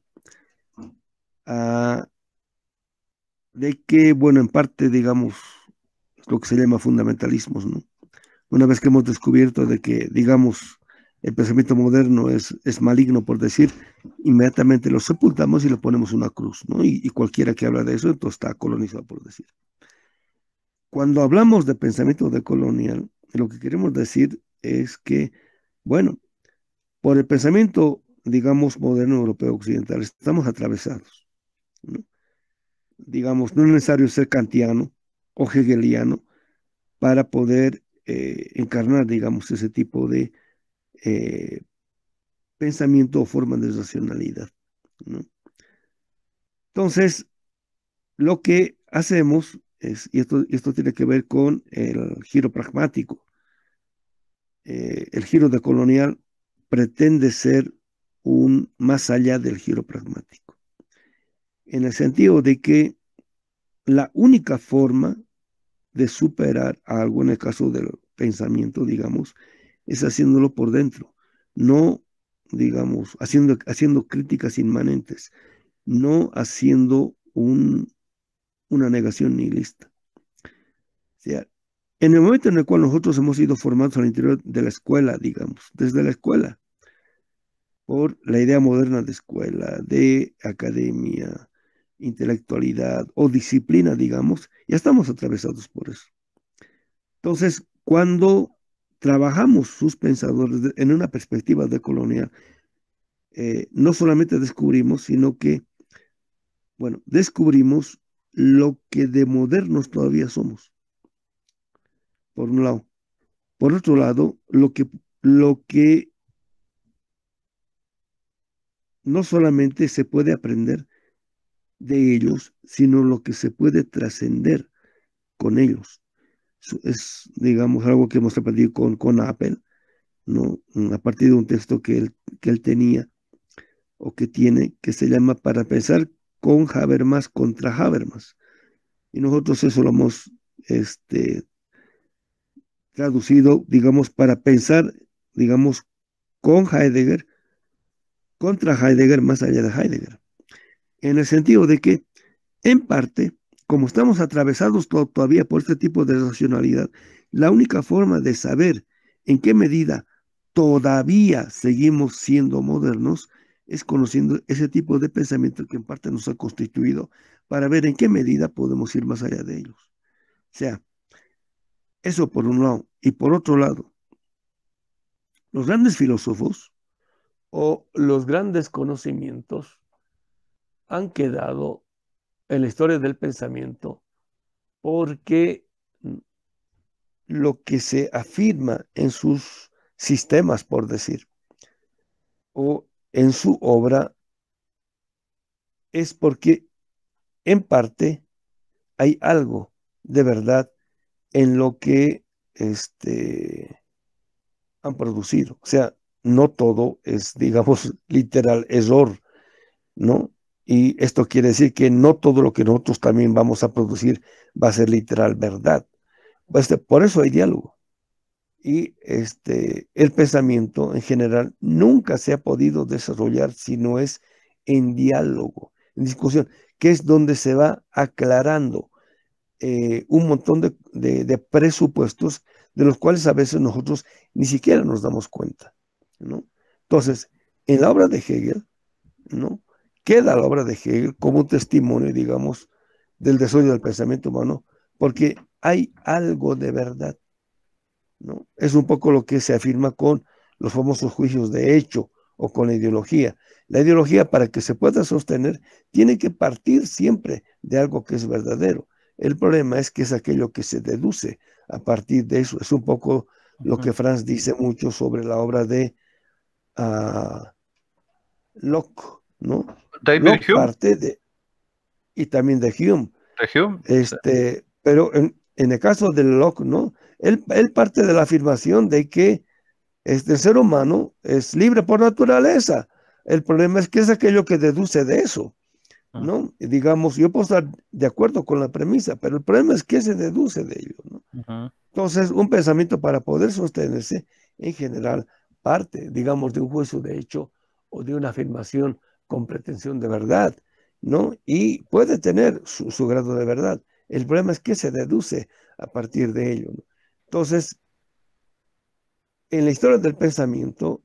Ah, de que, bueno, en parte, digamos, lo que se llama fundamentalismos, ¿no? Una vez que hemos descubierto de que, digamos, el pensamiento moderno es maligno, por decir, inmediatamente lo sepultamos y le ponemos una cruz, ¿no? Y cualquiera que habla de eso, entonces está colonizado, por decir. Cuando hablamos de pensamiento decolonial, lo que queremos decir es que, bueno, por el pensamiento, digamos, moderno europeo occidental, estamos atravesados, ¿no? Digamos, no es necesario ser kantiano o hegeliano para poder encarnar, digamos, ese tipo de eh, pensamiento o forma de racionalidad, ¿no? Entonces, lo que hacemos es, y esto tiene que ver con el giro pragmático, el giro decolonial pretende ser un más allá del giro pragmático, en el sentido de que la única forma de superar algo, en el caso del pensamiento, digamos, es haciéndolo por dentro, no, digamos, haciendo críticas inmanentes, no haciendo una negación nihilista. O sea, en el momento en el cual nosotros hemos sido formados al interior de la escuela, digamos, desde la escuela, por la idea moderna de escuela, de academia, intelectualidad o disciplina, digamos, ya estamos atravesados por eso. Entonces, cuando trabajamos sus pensadores en una perspectiva decolonial, no solamente descubrimos, sino que, bueno, descubrimos lo que de modernos todavía somos, por un lado. Por otro lado, lo que no solamente se puede aprender de ellos, sino lo que se puede trascender con ellos. Eso es, digamos, algo que hemos aprendido con Apple, ¿no? A partir de un texto que él tenía o que tiene, que se llama Para pensar con Habermas contra Habermas. Y nosotros eso lo hemos traducido, digamos, para pensar, digamos, con Heidegger contra Heidegger más allá de Heidegger. En el sentido de que, en parte, como estamos atravesados todavía por este tipo de racionalidad, la única forma de saber en qué medida todavía seguimos siendo modernos es conociendo ese tipo de pensamiento que en parte nos ha constituido para ver en qué medida podemos ir más allá de ellos. O sea, eso por un lado. Y por otro lado, los grandes filósofos o los grandes conocimientos han quedado en la historia del pensamiento porque lo que se afirma en sus sistemas, por decir, o en su obra, es porque en parte hay algo de verdad en lo que han producido. O sea, no todo es, digamos, literal error, ¿no? Y esto quiere decir que no todo lo que nosotros también vamos a producir va a ser literal verdad. Por eso hay diálogo. Y el pensamiento en general nunca se ha podido desarrollar si no es en diálogo, en discusión, que es donde se va aclarando un montón de presupuestos de los cuales a veces nosotros ni siquiera nos damos cuenta, ¿no? Entonces, en la obra de Hegel, ¿no? Queda la obra de Hegel como un testimonio, digamos, del desarrollo del pensamiento humano, porque hay algo de verdad, ¿no? Es un poco lo que se afirma con los famosos juicios de hecho o con la ideología. La ideología, para que se pueda sostener, tiene que partir siempre de algo que es verdadero. El problema es que es aquello que se deduce a partir de eso. Es un poco lo que Franz dice mucho sobre la obra de Locke, ¿no? David Locke Hume, parte de, y también de Hume, de Hume. pero en el caso de Locke, ¿no? Él parte de la afirmación de que el ser humano es libre por naturaleza. El problema es que es aquello que deduce de eso, ¿no? Y digamos, yo puedo estar de acuerdo con la premisa, pero el problema es que se deduce de ello, ¿no? Entonces, un pensamiento para poder sostenerse, en general, parte, digamos, de un juicio de hecho o de una afirmación con pretensión de verdad, ¿no? Y puede tener su grado de verdad. El problema es que se deduce a partir de ello, ¿no? Entonces, en la historia del pensamiento,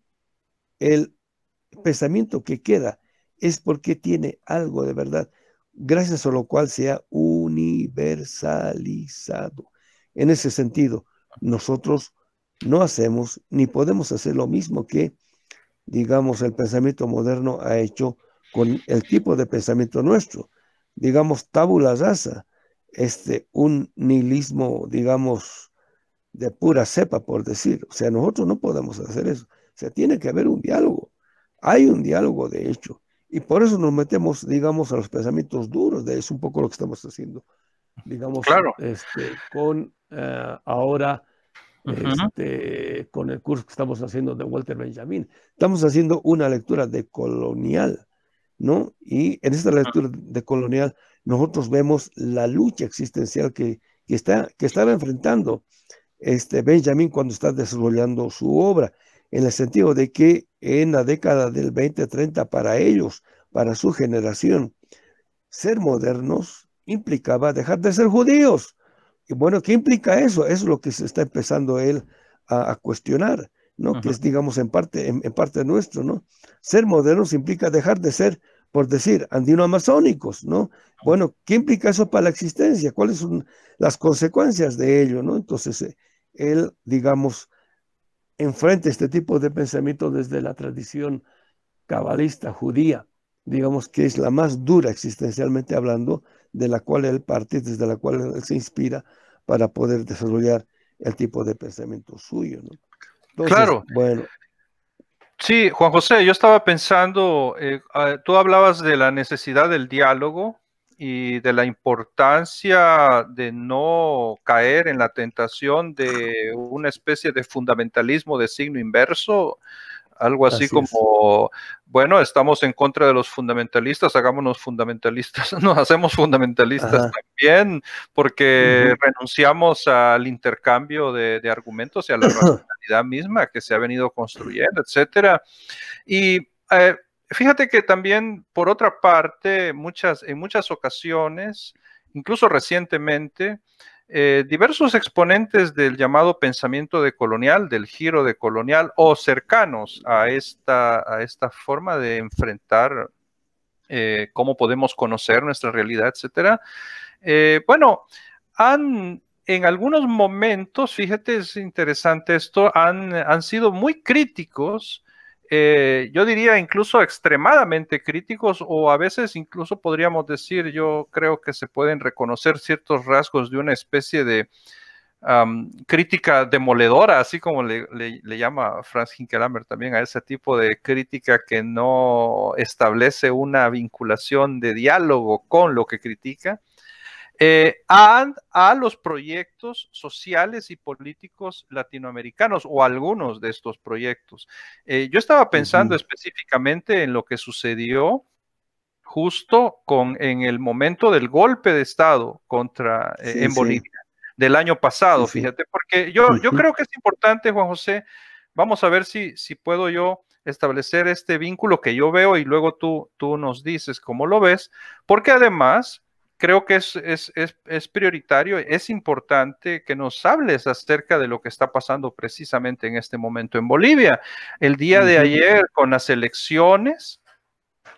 el pensamiento que queda es porque tiene algo de verdad, gracias a lo cual se ha universalizado. En ese sentido, nosotros no hacemos ni podemos hacer lo mismo que, digamos, el pensamiento moderno ha hecho con el tipo de pensamiento nuestro. Digamos, tabula rasa, un nihilismo, digamos, de pura cepa, por decir. O sea, nosotros no podemos hacer eso. O sea, tiene que haber un diálogo. Hay un diálogo, de hecho. Y por eso nos metemos, digamos, a los pensamientos duros. Es un poco lo que estamos haciendo, digamos, Claro. con ahora, Ujú. con el curso que estamos haciendo de Walter Benjamin. Estamos haciendo una lectura de colonial, ¿no? Y en esta lectura de colonial, nosotros vemos la lucha existencial que estaba enfrentando Benjamin cuando está desarrollando su obra, en el sentido de que en la década del 2030 para ellos, para su generación, ser modernos implicaba dejar de ser judíos. Y bueno, ¿qué implica eso? Eso es lo que se está empezando él a cuestionar, ¿no? Que es, digamos, en parte nuestro, ¿no? Ser modernos implica dejar de ser, por decir, andino-amazónicos, ¿no? Bueno, ¿qué implica eso para la existencia? ¿Cuáles son las consecuencias de ello, ¿no? Entonces, él, digamos, enfrenta este tipo de pensamiento desde la tradición cabalista judía, digamos que es la más dura existencialmente hablando, de la cual él parte, desde la cual él se inspira para poder desarrollar el tipo de pensamiento suyo, ¿no? Entonces, Claro, bueno, sí, Juan José, yo estaba pensando, tú hablabas de la necesidad del diálogo y de la importancia de no caer en la tentación de una especie de fundamentalismo de signo inverso. Algo así así es. como, bueno, estamos en contra de los fundamentalistas, hagámonos fundamentalistas, nos hacemos fundamentalistas Ajá. también, porque Ujú. renunciamos al intercambio de argumentos y a la racionalidad misma que se ha venido construyendo, etcétera. Y fíjate que también, por otra parte, en muchas ocasiones, incluso recientemente, diversos exponentes del llamado pensamiento decolonial, del giro decolonial, o cercanos a esta forma de enfrentar cómo podemos conocer nuestra realidad, etcétera, bueno, en algunos momentos, fíjate, es interesante esto, han sido muy críticos, yo diría incluso extremadamente críticos, o a veces incluso podríamos decir, yo creo que se pueden reconocer ciertos rasgos de una especie de crítica demoledora, así como le llama Franz Hinkelhammer también a ese tipo de crítica que no establece una vinculación de diálogo con lo que critica, a los proyectos sociales y políticos latinoamericanos o algunos de estos proyectos. Yo estaba pensando Ujú. específicamente en lo que sucedió justo en el momento del golpe de Estado Sí, en sí, Bolivia del año sí, pasado, sí. fíjate, porque yo Ujú. creo que es importante, Juan José, vamos a ver si puedo yo establecer este vínculo que yo veo y luego tú nos dices cómo lo ves, porque además creo que es prioritario, es importante que nos hables acerca de lo que está pasando precisamente en este momento en Bolivia. El día de Ujú. ayer, con las elecciones,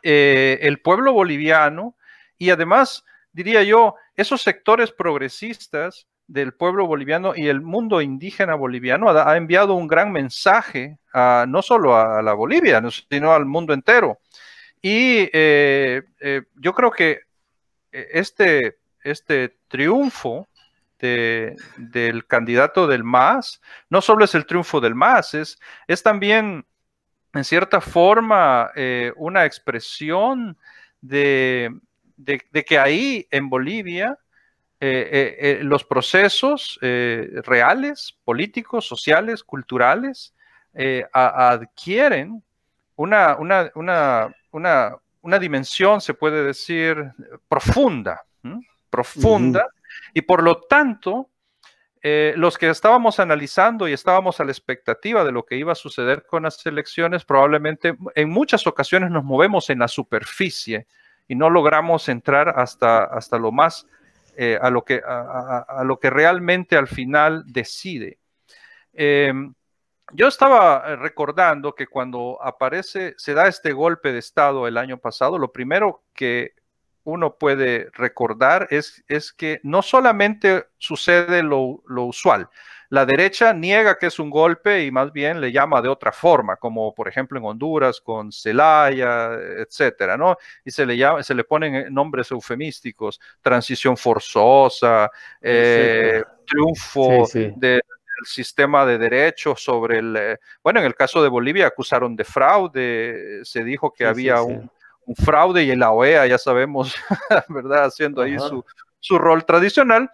el pueblo boliviano y además, diría yo, esos sectores progresistas del pueblo boliviano y el mundo indígena boliviano ha enviado un gran mensaje no solo a la Bolivia, sino al mundo entero. Y yo creo que este triunfo del candidato del MAS no solo es el triunfo del MAS, es también en cierta forma una expresión de, de que ahí en Bolivia los procesos reales, políticos, sociales, culturales, adquieren una dimensión, se puede decir, profunda, ¿m? Ujú. Profunda, y por lo tanto, los que estábamos analizando y estábamos a la expectativa de lo que iba a suceder con las elecciones, probablemente en muchas ocasiones nos movemos en la superficie y no logramos entrar hasta lo más, a lo que realmente al final decide. Eh, yo estaba recordando que cuando se da este golpe de Estado el año pasado, lo primero que uno puede recordar es que no solamente sucede lo usual. La derecha niega que es un golpe y más bien le llama de otra forma, como por ejemplo en Honduras con Zelaya, etcétera, ¿no? Y se le ponen nombres eufemísticos, transición forzosa, Etcétera. Sí, triunfo sí. de el sistema de derecho sobre bueno, en el caso de Bolivia acusaron de fraude, se dijo que Sí, sí, había sí. un fraude y la OEA, ya sabemos, ¿verdad? Haciendo ahí Ajá. su rol tradicional.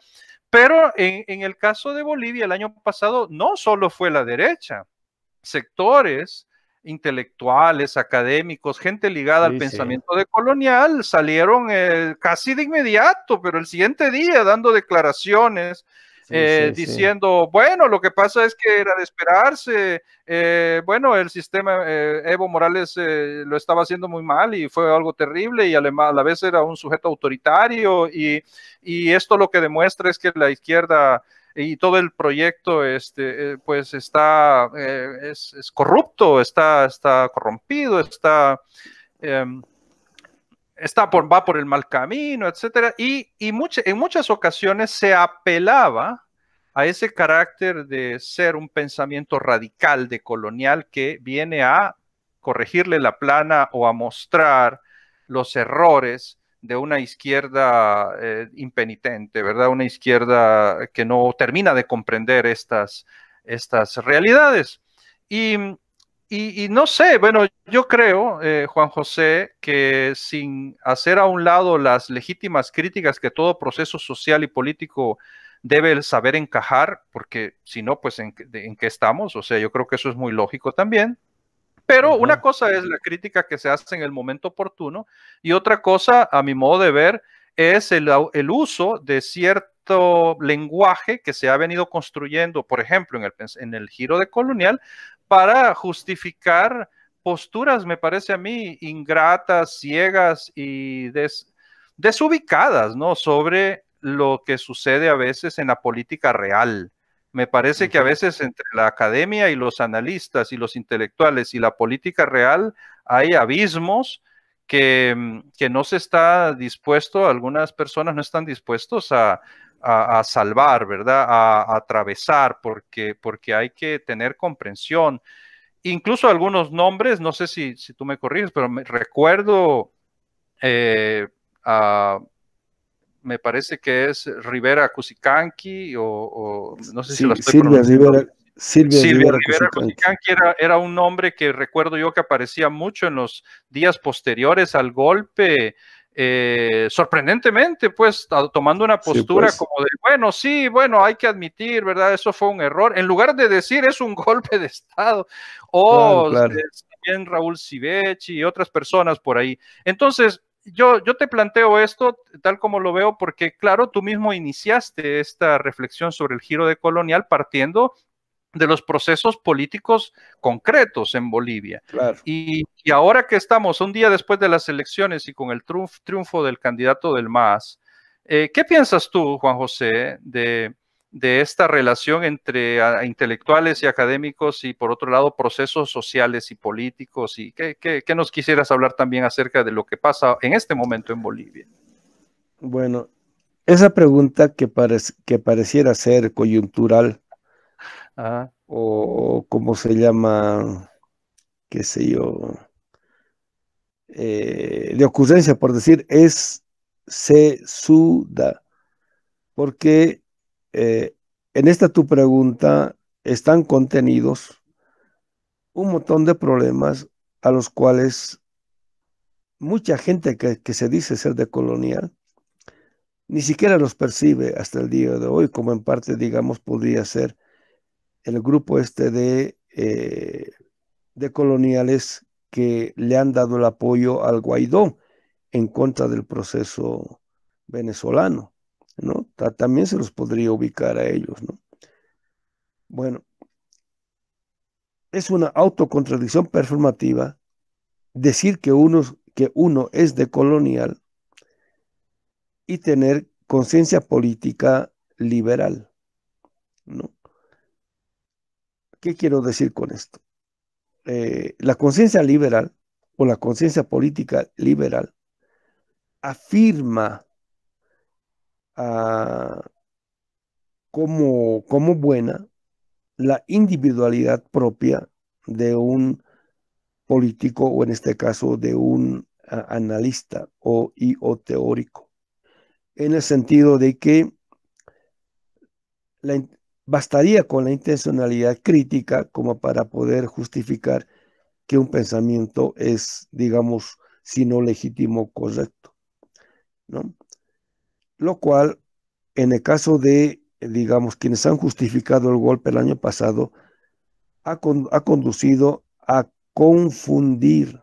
Pero en el caso de Bolivia el año pasado no solo fue la derecha, sectores intelectuales, académicos, gente ligada al Sí, sí. pensamiento decolonial, salieron casi de inmediato, pero el siguiente día dando declaraciones Sí, sí, sí. diciendo, bueno, lo que pasa es que era de esperarse, bueno, el sistema, Evo Morales lo estaba haciendo muy mal y fue algo terrible y a la vez era un sujeto autoritario y esto lo que demuestra es que la izquierda y todo el proyecto pues es corrupto, está corrompido, eh, va por el mal camino, etcétera, en muchas ocasiones se apelaba a ese carácter de ser un pensamiento radical de colonial que viene a corregirle la plana o a mostrar los errores de una izquierda impenitente, ¿verdad? Una izquierda que no termina de comprender estas realidades. Y y no sé, bueno, yo creo, Juan José, que sin hacer a un lado las legítimas críticas que todo proceso social y político debe saber encajar, porque si no, pues en qué estamos? O sea, yo creo que eso es muy lógico también. Pero una Ajá. cosa es la crítica que se hace en el momento oportuno y otra cosa, a mi modo de ver, es el uso de cierto lenguaje que se ha venido construyendo, por ejemplo, en el giro de colonial, para justificar posturas, me parece a mí, ingratas, ciegas y desubicadas, ¿no? Sobre lo que sucede a veces en la política real. Me parece que a Ujú. veces entre la academia y los analistas y los intelectuales y la política real hay abismos que no se está dispuesto, algunas personas no están dispuestos a salvar, ¿verdad? A atravesar, porque hay que tener comprensión. Incluso algunos nombres, no sé si tú me corriges, pero recuerdo eh, a me parece que es Rivera Cusicanqui o no sé si lo Sí, estoy pronunciando bien. Silvia Silvia Rivera Rivera Cusicanqui. Cusicanqui era un nombre que recuerdo yo que aparecía mucho en los días posteriores al golpe, sorprendentemente, pues, tomando una Sí, postura pues, como de, bueno, sí, bueno, hay que admitir, ¿verdad? Eso fue un error, en lugar de decir es un golpe de Estado, claro, o claro. también Raúl Sivechi y otras personas por ahí. Entonces, yo te planteo esto tal como lo veo porque, claro, tú mismo iniciaste esta reflexión sobre el giro de colonial partiendo de los procesos políticos concretos en Bolivia. Claro. Y ahora que estamos un día después de las elecciones y con el triunfo del candidato del MAS, ¿qué piensas tú, Juan José, de esta relación entre intelectuales y académicos y por otro lado procesos sociales y políticos? ¿Y qué nos quisieras hablar también acerca de lo que pasa en este momento en Bolivia? Bueno, esa pregunta que pareciera ser coyuntural Ah, o como se llama, qué sé yo, de ocurrencia, por decir, es sesuda, porque en esta tu pregunta están contenidos un montón de problemas a los cuales mucha gente que se dice ser de colonial ni siquiera los percibe hasta el día de hoy, como en parte, digamos, podría ser el grupo este de coloniales que le han dado el apoyo al Guaidó en contra del proceso venezolano, ¿no? También se los podría ubicar a ellos, ¿no? Bueno, es una autocontradicción performativa decir que uno es de colonial y tener conciencia política liberal, ¿no? ¿Qué quiero decir con esto? La conciencia liberal o la conciencia política liberal afirma ah, como buena la individualidad propia de un político o en este caso de un analista o teórico, en el sentido de que la, bastaría con la intencionalidad crítica como para poder justificar que un pensamiento es, digamos, si no legítimo, correcto, ¿no? Lo cual, en el caso de, digamos, quienes han justificado el golpe el año pasado, ha conducido a confundir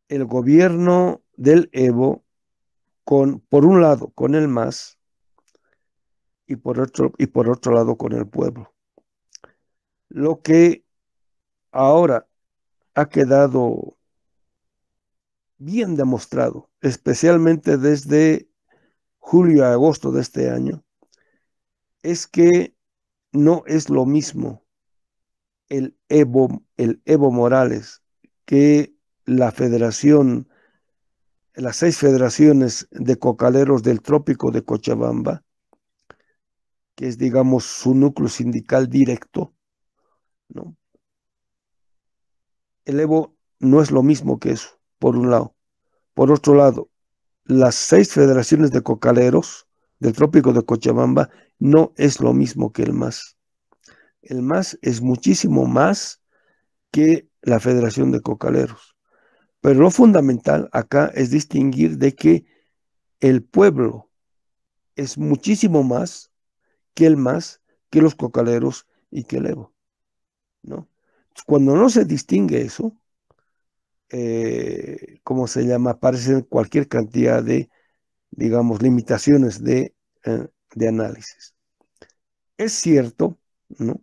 el gobierno del Evo con, por un lado, con el MAS y por otro lado con el pueblo. Lo que ahora ha quedado bien demostrado, especialmente desde julio a agosto de este año, es que no es lo mismo el Evo Morales que la federación, las 6 federaciones de cocaleros del trópico de Cochabamba, que es, digamos, su núcleo sindical directo, ¿no? El Evo no es lo mismo que eso, por un lado. Por otro lado, las 6 federaciones de cocaleros del trópico de Cochabamba no es lo mismo que el MAS. El MAS es muchísimo más que la Federación de Cocaleros. Pero lo fundamental acá es distinguir de que el pueblo es muchísimo más que el MAS, que los cocaleros y que el Evo, ¿no? Cuando no se distingue eso, ¿cómo se llama? Aparecen cualquier cantidad de, digamos, limitaciones de análisis. Es cierto, ¿no?,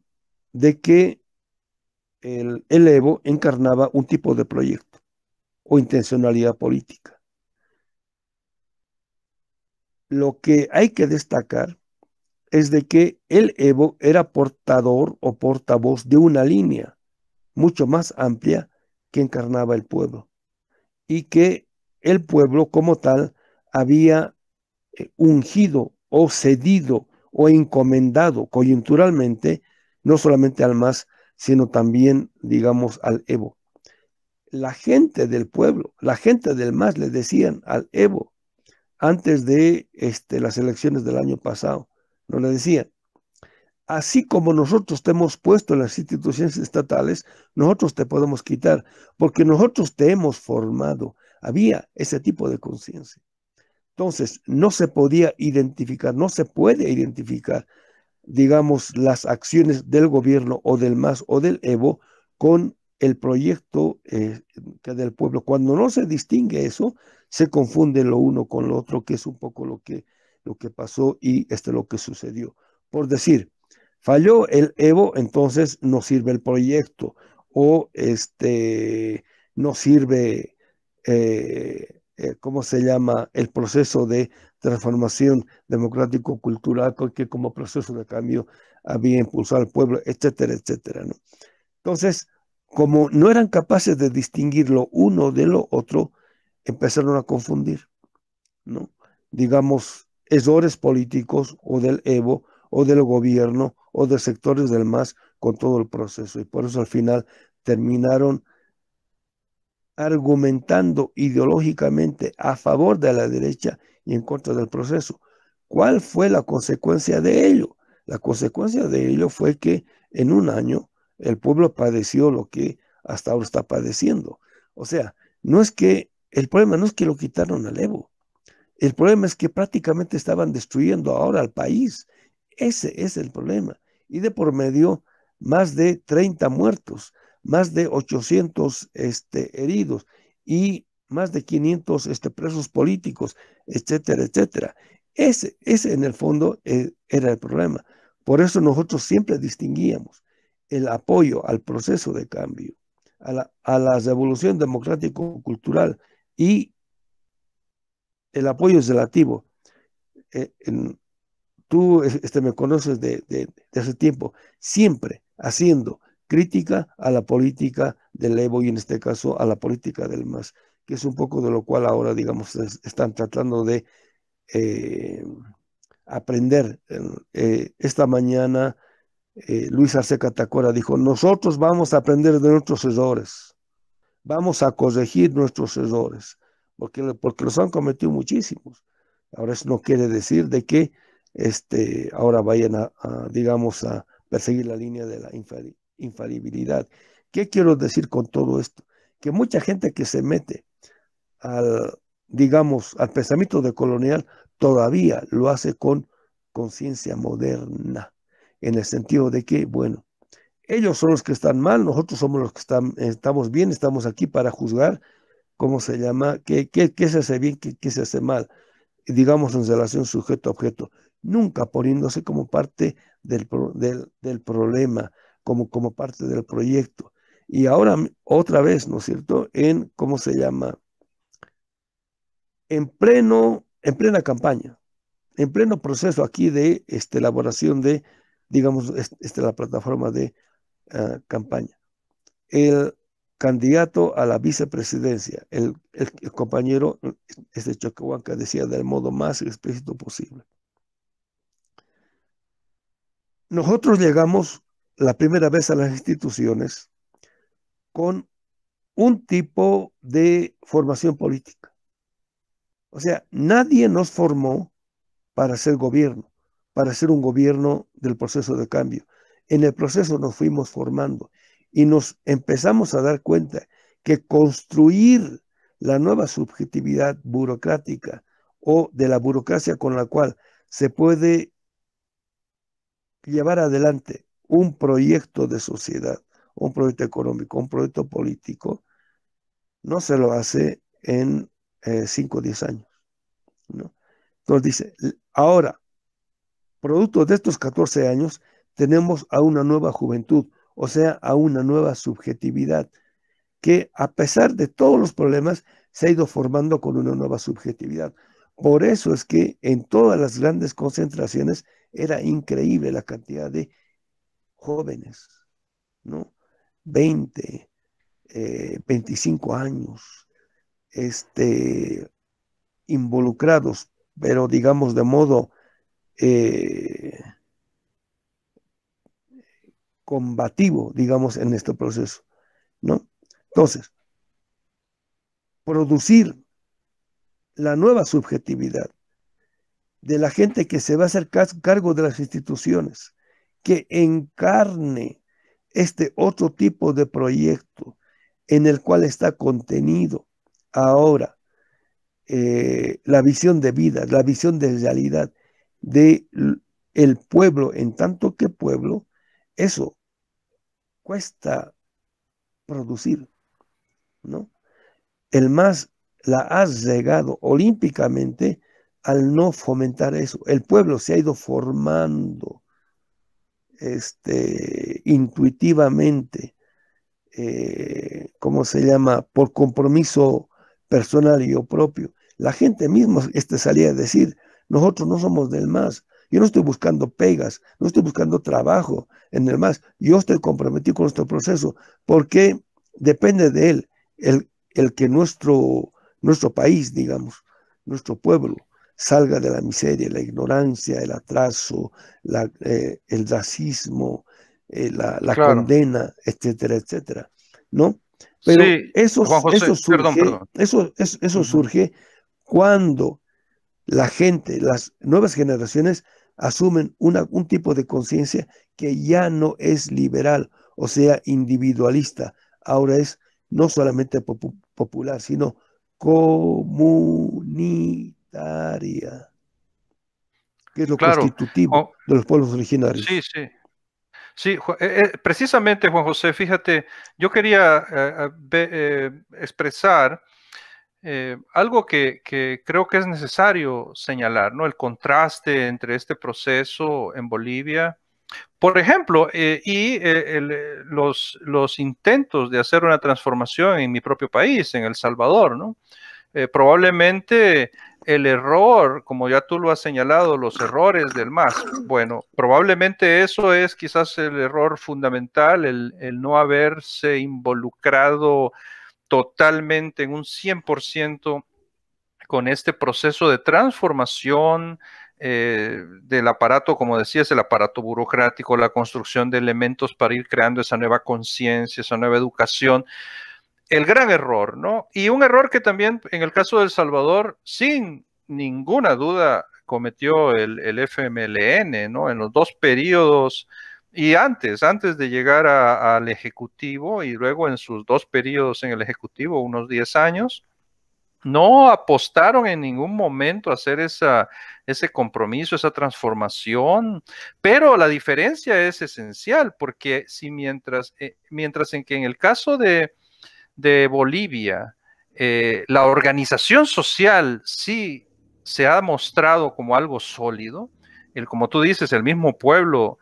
de que el Evo encarnaba un tipo de proyecto o intencionalidad política. Lo que hay que destacar es de que el Evo era portador o portavoz de una línea mucho más amplia que encarnaba el pueblo y que el pueblo como tal había ungido o cedido o encomendado coyunturalmente no solamente al MAS, sino también, digamos, al Evo. La gente del pueblo, la gente del MAS le decían al Evo antes de las elecciones del año pasado, no le decían: así como nosotros te hemos puesto en las instituciones estatales, nosotros te podemos quitar, porque nosotros te hemos formado. Había ese tipo de conciencia. Entonces, no se podía identificar, no se puede identificar, digamos, las acciones del gobierno o del MAS o del Evo con el proyecto que del pueblo. Cuando no se distingue eso, se confunde lo uno con lo otro, que es un poco lo que pasó y lo que sucedió. Por decir, falló el Evo, entonces no sirve el proyecto o no sirve, ¿cómo se llama?, el proceso de transformación democrático-cultural que como proceso de cambio había impulsado al pueblo, etcétera, etcétera, ¿no? Entonces, como no eran capaces de distinguir lo uno de lo otro, empezaron a confundir, ¿no? Digamos, errores políticos o del Evo o del gobierno o de sectores del MAS con todo el proceso. Y por eso al final terminaron argumentando ideológicamente a favor de la derecha y en contra del proceso. ¿Cuál fue la consecuencia de ello? La consecuencia de ello fue que en un año el pueblo padeció lo que hasta ahora está padeciendo. O sea, el problema no es que lo quitaron al Evo, el problema es que prácticamente estaban destruyendo ahora al país. Ese es el problema. Y de por medio, más de 30 muertos, más de 800 heridos y más de 500 presos políticos, etcétera, etcétera. Ese en el fondo era el problema. Por eso nosotros siempre distinguíamos el apoyo al proceso de cambio, a la revolución democrático-cultural y el apoyo es relativo. Tú me conoces de hace tiempo, siempre haciendo crítica a la política del Evo y en este caso a la política del MAS, que es un poco de lo cual ahora, digamos, están tratando de aprender. Esta mañana Luis Arce Catacora dijo: nosotros vamos a aprender de nuestros errores, vamos a corregir nuestros errores, porque los han cometido muchísimos. Ahora eso no quiere decir de que ahora vayan digamos, a perseguir la línea de la infalibilidad. ¿Qué quiero decir con todo esto? Que mucha gente que se mete digamos, al pensamiento de colonial todavía lo hace con conciencia moderna, en el sentido de que, bueno, ellos son los que están mal, nosotros somos los que estamos bien, estamos aquí para juzgar, ¿cómo se llama? ¿Qué se hace bien, qué se hace mal? Digamos en relación sujeto-objeto. nunca poniéndose como parte del problema, como parte del proyecto. Y ahora otra vez, ¿no es cierto?, ¿cómo se llama? En plena campaña, en pleno proceso aquí de elaboración de, digamos, la plataforma de campaña. El candidato a la vicepresidencia, el compañero Choquehuanca, decía del modo más explícito posible: nosotros llegamos la primera vez a las instituciones con un tipo de formación política. O sea, nadie nos formó para hacer gobierno, para hacer un gobierno del proceso de cambio. En el proceso nos fuimos formando y nos empezamos a dar cuenta que construir la nueva subjetividad burocrática o de la burocracia con la cual se puede llevar adelante un proyecto de sociedad, un proyecto económico, un proyecto político, no se lo hace en 5 o 10 años, ¿no? Entonces dice, ahora, producto de estos 14 años, tenemos a una nueva juventud, o sea, a una nueva subjetividad, que a pesar de todos los problemas, se ha ido formando con una nueva subjetividad. Por eso es que en todas las grandes concentraciones era increíble la cantidad de jóvenes, ¿no? 20, 25 años, involucrados, pero digamos de modo eh, combativo, digamos, en este proceso, ¿no? Entonces, producir la nueva subjetividad de la gente que se va a hacer cargo de las instituciones, que encarne este otro tipo de proyecto en el cual está contenido ahora la visión de vida, la visión de realidad de el pueblo en tanto que pueblo, eso cuesta producir, ¿no? El MAS la ha llegado olímpicamente al no fomentar eso. El pueblo se ha ido formando intuitivamente, ¿cómo se llama? Por compromiso personal y yo propio. La gente misma salía a decir, nosotros no somos del MAS, yo no estoy buscando pegas, no estoy buscando trabajo en el MAS, yo estoy comprometido con nuestro proceso, porque depende de él el que nuestro país, digamos, nuestro pueblo, salga de la miseria, la ignorancia, el atraso, el racismo, la Claro. condena, etcétera, etcétera, ¿no? Pero Sí, Juan José, perdón, perdón. eso Ujú. surge cuando la gente, las nuevas generaciones asumen un tipo de conciencia que ya no es liberal, o sea, individualista. Ahora es no solamente popular, sino comunitaria, que es lo Claro. constitutivo Oh, de los pueblos sí, originarios. sí. Sí, precisamente, Juan José, fíjate, yo quería expresar algo que creo que es necesario señalar, ¿no? El contraste entre este proceso en Bolivia, por ejemplo, los intentos de hacer una transformación en mi propio país, en El Salvador, ¿no? Probablemente el error, como ya tú lo has señalado, los errores del MAS, bueno, probablemente eso es quizás el error fundamental, el no haberse involucrado totalmente en un 100% con este proceso de transformación del aparato, como decías, el aparato burocrático, la construcción de elementos para ir creando esa nueva conciencia, esa nueva educación. El gran error, ¿no? Y un error que también en el caso de El Salvador, sin ninguna duda, cometió el FMLN, ¿no? En los dos periodos y antes de llegar al Ejecutivo y luego en sus dos periodos en el Ejecutivo, unos 10 años, no apostaron en ningún momento a hacer ese compromiso, esa transformación, pero la diferencia es esencial, porque si mientras en que en el caso de Bolivia, la organización social sí se ha mostrado como algo sólido, como tú dices, el mismo pueblo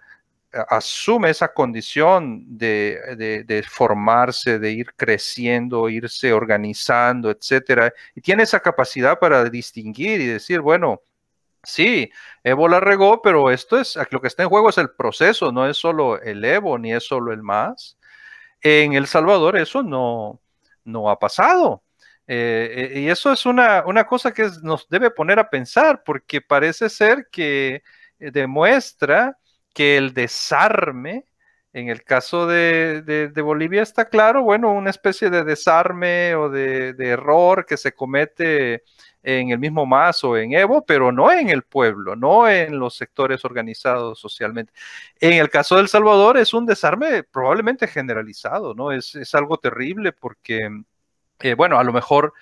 asume esa condición de formarse, de ir creciendo, irse organizando, etcétera, y tiene esa capacidad para distinguir y decir, bueno, sí, Evo la regó, pero lo que está en juego es el proceso, no es solo el Evo, ni es solo el MAS. En El Salvador eso no ha pasado. Y eso es una cosa que nos debe poner a pensar, porque parece ser que demuestra que el desarme, en el caso de Bolivia está claro, bueno, una especie de desarme o de error que se comete en el mismo MAS o en Evo, pero no en el pueblo, no en los sectores organizados socialmente. En el caso de El Salvador es un desarme probablemente generalizado, ¿no? Es algo terrible porque, bueno, a lo mejor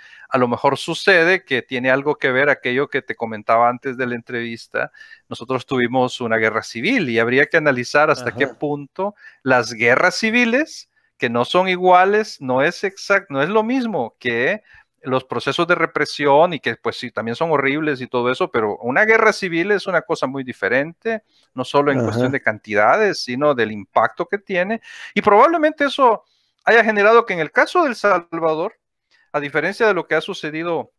sucede que tiene algo que ver aquello que te comentaba antes de la entrevista. Nosotros tuvimos una guerra civil y habría que analizar hasta qué Ajá. punto las guerras civiles, que no son iguales, no es lo mismo que los procesos de represión y que pues sí, también son horribles y todo eso, pero una guerra civil es una cosa muy diferente, no solo en cuestión de Ajá. cantidades, sino del impacto que tiene. Y probablemente eso haya generado que en el caso de El Salvador, a diferencia de lo que ha sucedido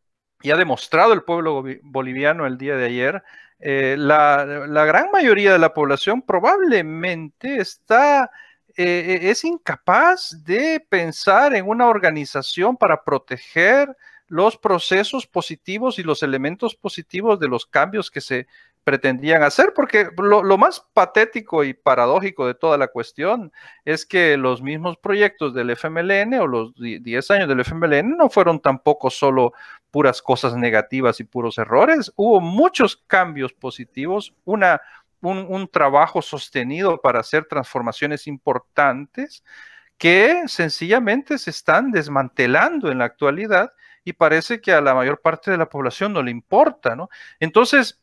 y ha demostrado el pueblo boliviano el día de ayer, la gran mayoría de la población probablemente es incapaz de pensar en una organización para proteger los procesos positivos y los elementos positivos de los cambios que se pretendían hacer, porque lo más patético y paradójico de toda la cuestión es que los mismos proyectos del FMLN o los 10 años del FMLN no fueron tampoco solo puras cosas negativas y puros errores, hubo muchos cambios positivos, un trabajo sostenido para hacer transformaciones importantes que sencillamente se están desmantelando en la actualidad y parece que a la mayor parte de la población no le importa, ¿no? Entonces,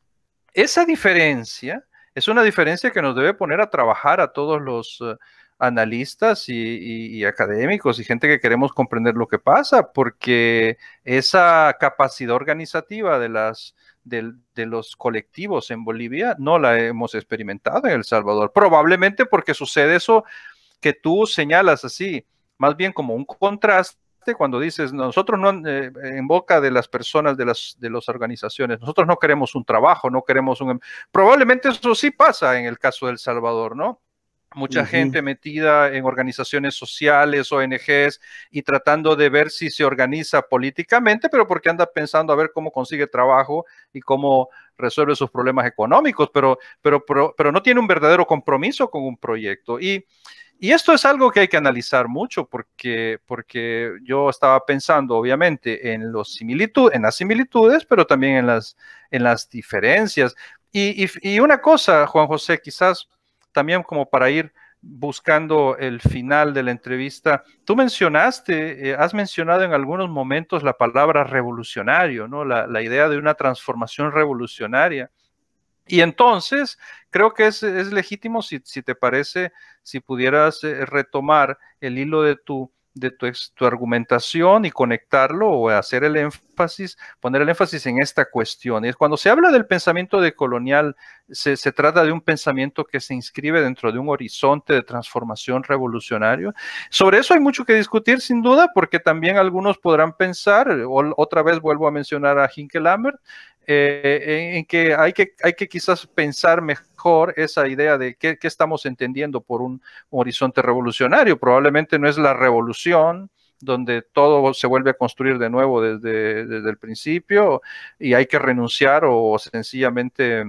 esa diferencia es una diferencia que nos debe poner a trabajar a todos los analistas y académicos y gente que queremos comprender lo que pasa, porque esa capacidad organizativa de los colectivos en Bolivia no la hemos experimentado en El Salvador. Probablemente porque sucede eso que tú señalas así, más bien como un contraste cuando dices, nosotros no, en boca de las personas, de las organizaciones, nosotros no queremos un trabajo, no queremos un... Probablemente eso sí pasa en el caso de El Salvador, ¿no? Mucha Ujú. gente metida en organizaciones sociales, ONGs, y tratando de ver si se organiza políticamente, pero porque anda pensando a ver cómo consigue trabajo y cómo resuelve sus problemas económicos, pero no tiene un verdadero compromiso con un proyecto. Y esto es algo que hay que analizar mucho porque yo estaba pensando, obviamente, en las similitudes, pero también en las diferencias. Y una cosa, Juan José, quizás también como para ir buscando el final de la entrevista, tú mencionaste, has mencionado en algunos momentos la palabra revolucionario, ¿no? La idea de una transformación revolucionaria. Y entonces, creo que es legítimo, si te parece, si pudieras retomar el hilo tu argumentación y conectarlo o hacer el énfasis, poner el énfasis en esta cuestión. Y cuando se habla del pensamiento decolonial, se trata de un pensamiento que se inscribe dentro de un horizonte de transformación revolucionario. Sobre eso hay mucho que discutir, sin duda, porque también algunos podrán pensar, otra vez vuelvo a mencionar a Hinkelhammer, en que hay que quizás pensar mejor esa idea de qué estamos entendiendo por un horizonte revolucionario. Probablemente no es la revolución donde todo se vuelve a construir de nuevo desde el principio y hay que renunciar o sencillamente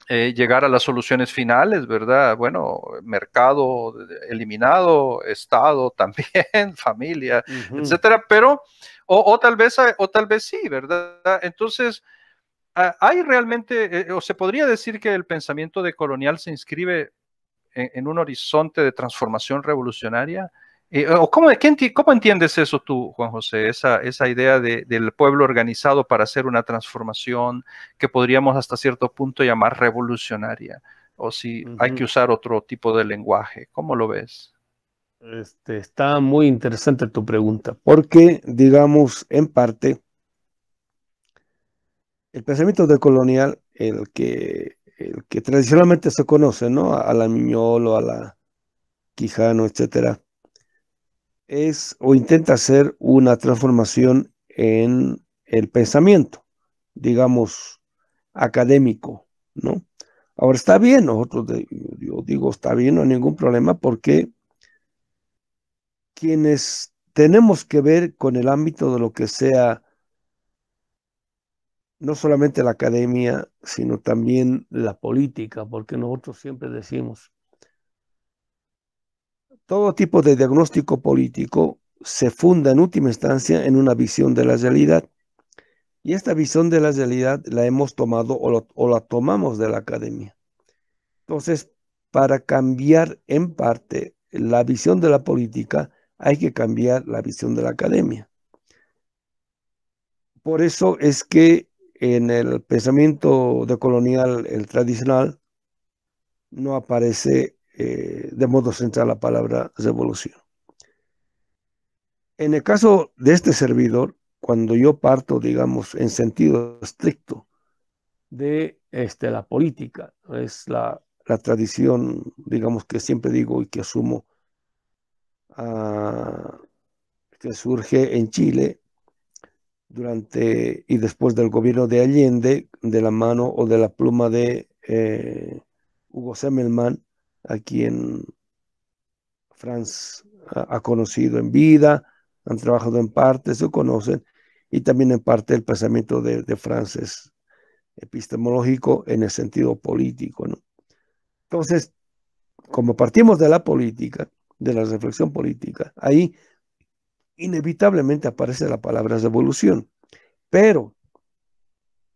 llegar a las soluciones finales, ¿verdad? Bueno, mercado eliminado, Estado también, familia, Ujú. etcétera, pero o tal vez sí, ¿verdad? Entonces, ¿hay realmente, o se podría decir que el pensamiento decolonial se inscribe en un horizonte de transformación revolucionaria? ¿O cómo entiendes eso tú, Juan José? Esa idea del pueblo organizado para hacer una transformación que podríamos hasta cierto punto llamar revolucionaria, o si hay que Ujú. usar otro tipo de lenguaje. ¿Cómo lo ves? Está muy interesante tu pregunta, porque, digamos, en parte, el pensamiento decolonial, el que tradicionalmente se conoce, ¿no? A la Miñolo, a la Quijano, etcétera, es o intenta hacer una transformación en el pensamiento, digamos, académico, ¿no? Ahora está bien, yo digo, está bien, no hay ningún problema, porque quienes tenemos que ver con el ámbito de lo que sea, no solamente la academia, sino también la política, porque nosotros siempre decimos, todo tipo de diagnóstico político se funda en última instancia en una visión de la realidad. Y esta visión de la realidad la hemos tomado o la tomamos de la academia. Entonces, para cambiar en parte la visión de la política, hay que cambiar la visión de la academia. Por eso es que en el pensamiento decolonial, el tradicional, no aparece de modo central la palabra revolución. En el caso de este servidor, cuando yo parto, digamos, en sentido estricto de la política, es la tradición, digamos, que siempre digo y que asumo, que surge en Chile durante y después del gobierno de Allende, de la mano o de la pluma de Hugo Semmelmann, a quien Franz ha conocido en vida, han trabajado en parte, se conocen, y también en parte el pensamiento de Franz es epistemológico en el sentido político, ¿no? Entonces, como partimos de la política, de la reflexión política, ahí inevitablemente aparece la palabra revolución, pero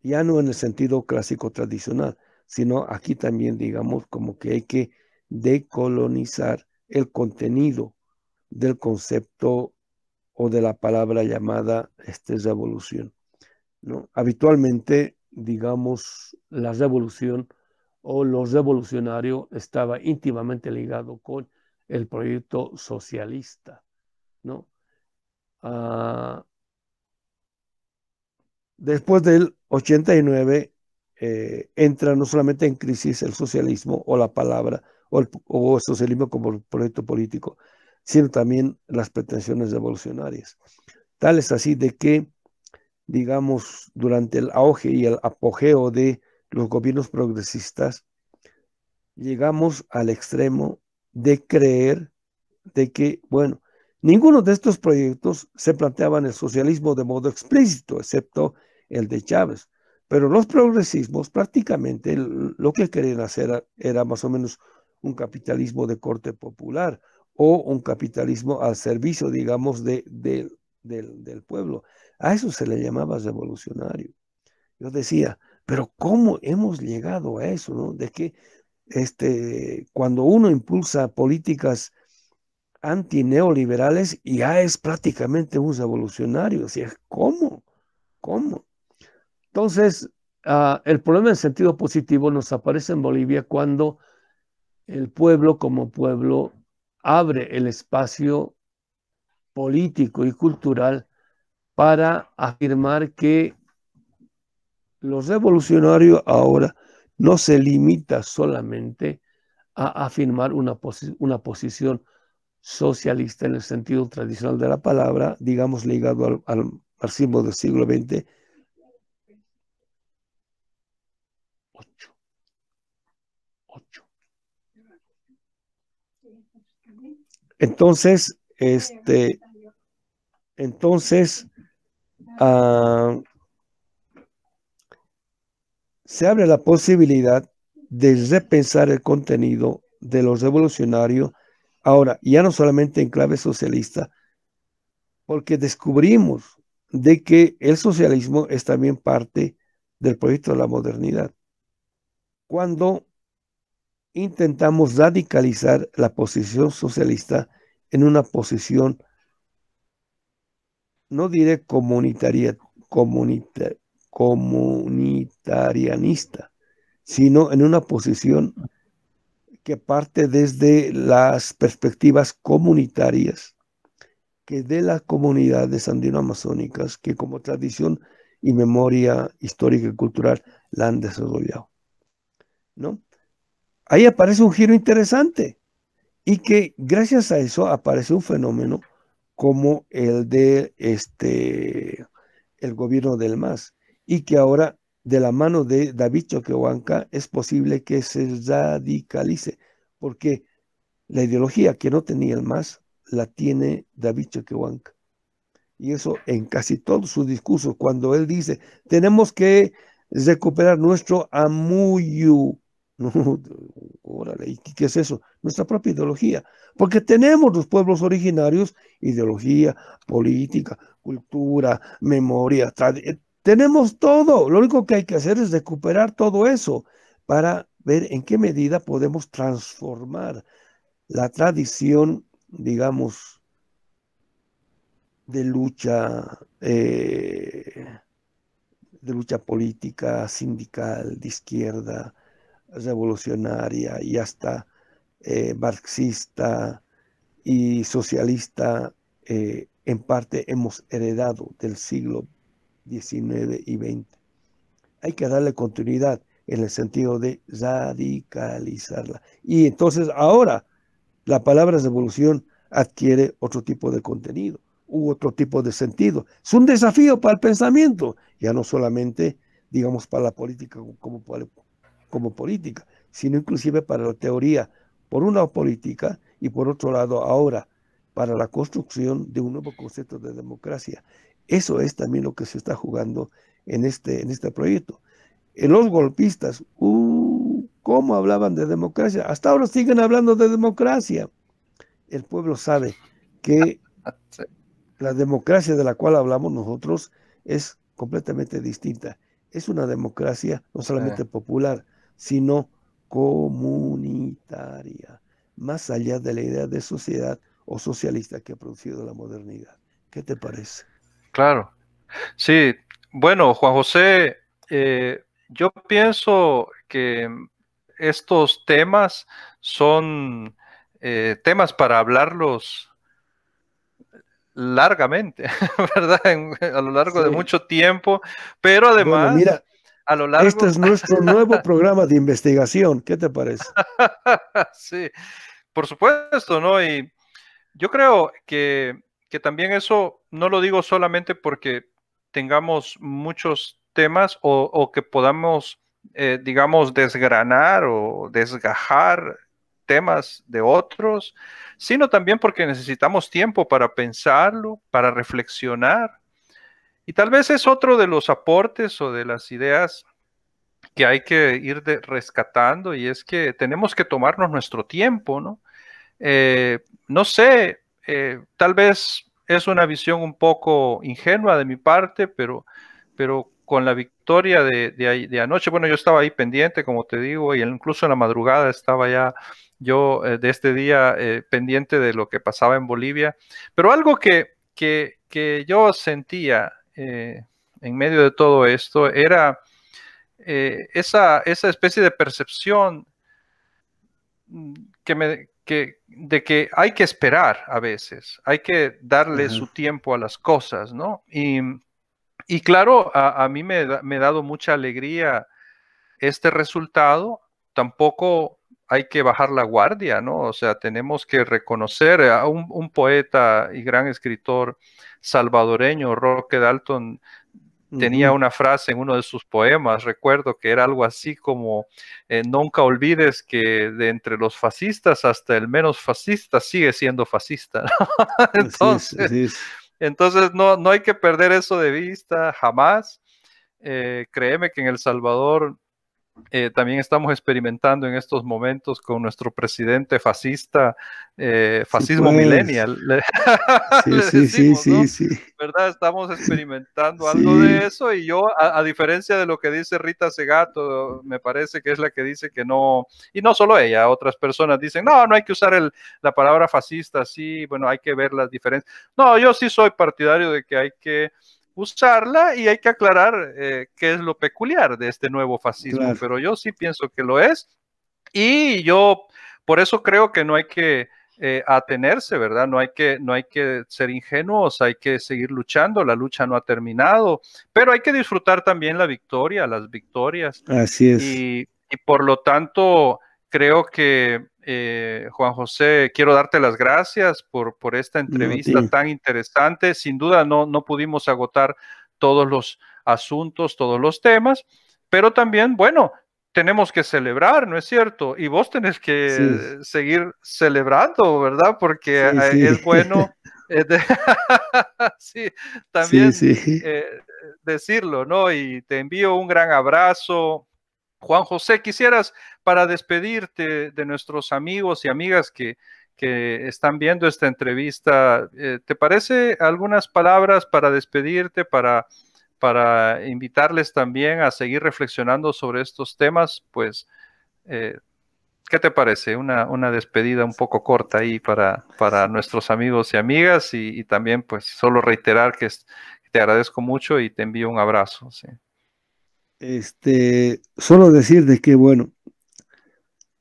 ya no en el sentido clásico tradicional, sino aquí también, digamos, como que hay que decolonizar el contenido del concepto o de la palabra llamada revolución, ¿no? Habitualmente, digamos, la revolución o lo revolucionario estaba íntimamente ligado con el proyecto socialista, ¿no? Después del 89 entra no solamente en crisis el socialismo o la palabra o el socialismo como proyecto político, sino también las pretensiones revolucionarias. Tal es así de que, digamos, durante el auge y el apogeo de los gobiernos progresistas, llegamos al extremo de creer de que, bueno, ninguno de estos proyectos se planteaban el socialismo de modo explícito, excepto el de Chávez. Pero los progresismos prácticamente lo que querían hacer era más o menos un capitalismo de corte popular o un capitalismo al servicio, digamos, del pueblo. A eso se le llamaba revolucionario. Yo decía, pero ¿cómo hemos llegado a eso, no? De que cuando uno impulsa políticas antineoliberales ya es prácticamente un revolucionario. O sea, ¿cómo? ¿Cómo? Entonces, el problema en sentido positivo nos aparece en Bolivia cuando el pueblo como pueblo abre el espacio político y cultural para afirmar que lo revolucionario ahora no se limita solamente a afirmar una posición socialista en el sentido tradicional de la palabra, digamos ligado al marxismo del siglo XX. 8. Entonces, se abre la posibilidad de repensar el contenido de lo revolucionario, ahora ya no solamente en clave socialista, porque descubrimos de que el socialismo es también parte del proyecto de la modernidad. Cuando intentamos radicalizar la posición socialista en una posición, no diré comunitarianista, sino en una posición que parte desde las perspectivas comunitarias, que de las comunidades andino-amazónicas, que como tradición y memoria histórica y cultural la han desarrollado. ¿no? Ahí aparece un giro interesante y que gracias a eso aparece un fenómeno como el de el gobierno del MAS y que ahora de la mano de David Choquehuanca es posible que se radicalice porque la ideología que no tenía el MAS la tiene David Choquehuanca. Y eso en casi todo su discurso, cuando él dice, tenemos que recuperar nuestro amuyu. No, órale, ¿y qué es eso? Nuestra propia ideología. Porque tenemos los pueblos originarios, ideología, política, cultura, memoria, tenemos todo. Lo único que hay que hacer es recuperar todo eso para ver en qué medida podemos transformar la tradición, digamos, de lucha, de lucha política, sindical, de izquierda, revolucionaria y hasta marxista y socialista, en parte hemos heredado del siglo XIX y XX. Hay que darle continuidad en el sentido de radicalizarla. Y entonces ahora la palabra revolución adquiere otro tipo de contenido u otro tipo de sentido. Es un desafío para el pensamiento, ya no solamente, digamos, para la política como política, sino inclusive para la teoría, por un lado política y por otro lado ahora para la construcción de un nuevo concepto de democracia. Eso es también lo que se está jugando en este proyecto. En los golpistas, ¿cómo hablaban de democracia? Hasta ahora siguen hablando de democracia. El pueblo sabe que Sí. la democracia de la cual hablamos nosotros es completamente distinta. Es una democracia no solamente popular, sino comunitaria, más allá de la idea de sociedad o socialista que ha producido la modernidad. ¿Qué te parece? Claro. Sí, bueno, Juan José, yo pienso que estos temas son temas para hablarlos largamente, ¿verdad? A lo largo de Sí. mucho tiempo, pero Bueno, además, mira, a lo este largo, es nuestro nuevo programa de investigación. ¿Qué te parece? sí, por supuesto, ¿no? Y yo creo que también eso no lo digo solamente porque tengamos muchos temas o que podamos, digamos, desgranar o desgajar temas de otros, sino también porque necesitamos tiempo para pensarlo, para reflexionar. Y tal vez es otro de los aportes o de las ideas que hay que ir rescatando y es que tenemos que tomarnos nuestro tiempo, ¿no? No sé, tal vez es una visión un poco ingenua de mi parte, pero con la victoria de anoche, bueno, yo estaba ahí pendiente, como te digo, y incluso en la madrugada estaba ya yo de este día pendiente de lo que pasaba en Bolivia, pero algo que yo sentía en medio de todo esto era esa especie de percepción de que hay que esperar a veces, hay que darle Ajá. su tiempo a las cosas, ¿no? Y claro, a mí me ha dado mucha alegría este resultado. Tampoco hay que bajar la guardia, ¿no? O sea, tenemos que reconocer a un poeta y gran escritor salvadoreño, Roque Dalton, tenía Ujú. una frase en uno de sus poemas, recuerdo que era algo así como, nunca olvides que de entre los fascistas hasta el menos fascista sigue siendo fascista, ¿no? Así es, Entonces, así es. entonces no hay que perder eso de vista jamás. Créeme que en El Salvador también estamos experimentando en estos momentos con nuestro presidente fascista, Sí, fascismo pues. millennial, Sí, le sí, sí, decimos, sí, ¿no? sí. ¿Verdad? Estamos experimentando algo de Sí, eso y yo, a diferencia de lo que dice Rita Segato, me parece que es la que dice que no, y no solo ella, otras personas dicen, no hay que usar la palabra fascista, sí, bueno, hay que ver las diferencias. No, yo sí soy partidario de que hay que usarla y hay que aclarar qué es lo peculiar de este nuevo fascismo, claro, pero yo sí pienso que lo es y yo por eso creo que no hay que atenerse, ¿verdad? No hay que ser ingenuos, hay que seguir luchando, la lucha no ha terminado, pero hay que disfrutar también la victoria, las victorias así es. y, y por lo tanto creo que, Juan José, quiero darte las gracias por esta No, a entrevista ti. tan interesante. Sin duda no pudimos agotar todos los asuntos, todos los temas, pero también, bueno, tenemos que celebrar, ¿no es cierto? Y vos tenés Sí, que seguir celebrando, ¿verdad? Porque sí, sí. es bueno, sí, Sí, también sí. decirlo, ¿no? Y te envío un gran abrazo. Juan José, quisieras, para despedirte de nuestros amigos y amigas que están viendo esta entrevista, ¿te parece algunas palabras para despedirte, para invitarles también a seguir reflexionando sobre estos temas? Pues, eh, ¿qué te parece? Una despedida un poco corta ahí para nuestros amigos y amigas y también pues solo reiterar que te agradezco mucho y te envío un abrazo. Sí. Solo decir de que, bueno,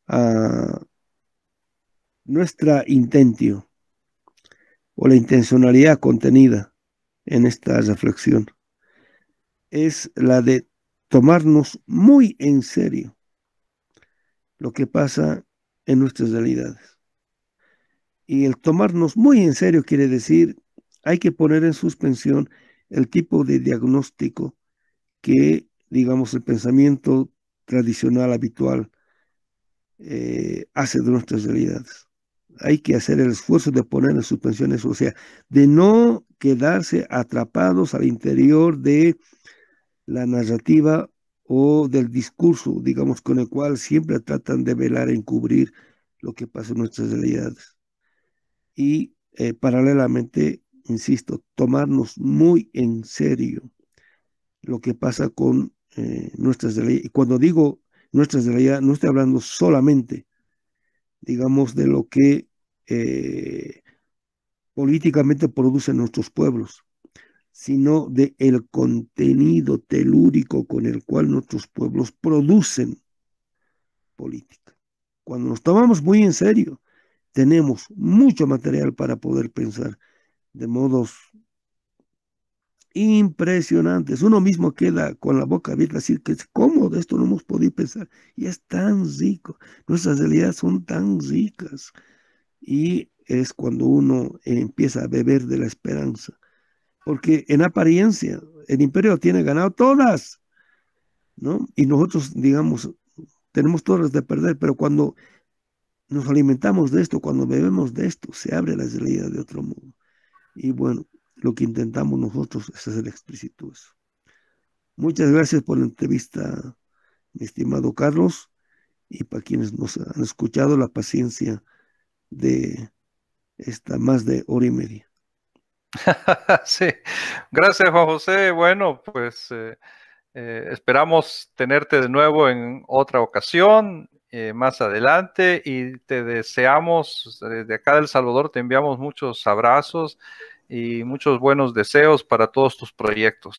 ah, nuestra intentio o la intencionalidad contenida en esta reflexión es la de tomarnos muy en serio lo que pasa en nuestras realidades. Y el tomarnos muy en serio quiere decir, hay que poner en suspensión el tipo de diagnóstico que, digamos, el pensamiento tradicional habitual hace de nuestras realidades. Hay que hacer el esfuerzo de poner en suspensión eso, o sea, de no quedarse atrapados al interior de la narrativa o del discurso, digamos, con el cual siempre tratan de velar, encubrir lo que pasa en nuestras realidades. Y paralelamente, insisto, tomarnos muy en serio lo que pasa con nuestras realidades. Y cuando digo nuestras realidades, no estoy hablando solamente, digamos, de lo que políticamente producen nuestros pueblos, sino de el contenido telúrico con el cual nuestros pueblos producen política. Cuando nos tomamos muy en serio, tenemos mucho material para poder pensar de modos impresionantes. Uno mismo queda con la boca abierta, decir que es cómodo, esto no hemos podido pensar. Y es tan rico, nuestras realidades son tan ricas. Y es cuando uno empieza a beber de la esperanza. Porque en apariencia, el imperio tiene ganado todas, ¿no? Y nosotros, digamos, tenemos todas las de perder, pero cuando nos alimentamos de esto, cuando bebemos de esto, se abre la realidad de otro modo. Y bueno, lo que intentamos nosotros es hacer explícito eso. Muchas gracias por la entrevista, mi estimado Carlos, y para quienes nos han escuchado, la paciencia de esta más de hora y media. Sí, gracias Juan José. Bueno, pues esperamos tenerte de nuevo en otra ocasión, más adelante, y te deseamos, desde acá del Salvador, te enviamos muchos abrazos y muchos buenos deseos para todos tus proyectos.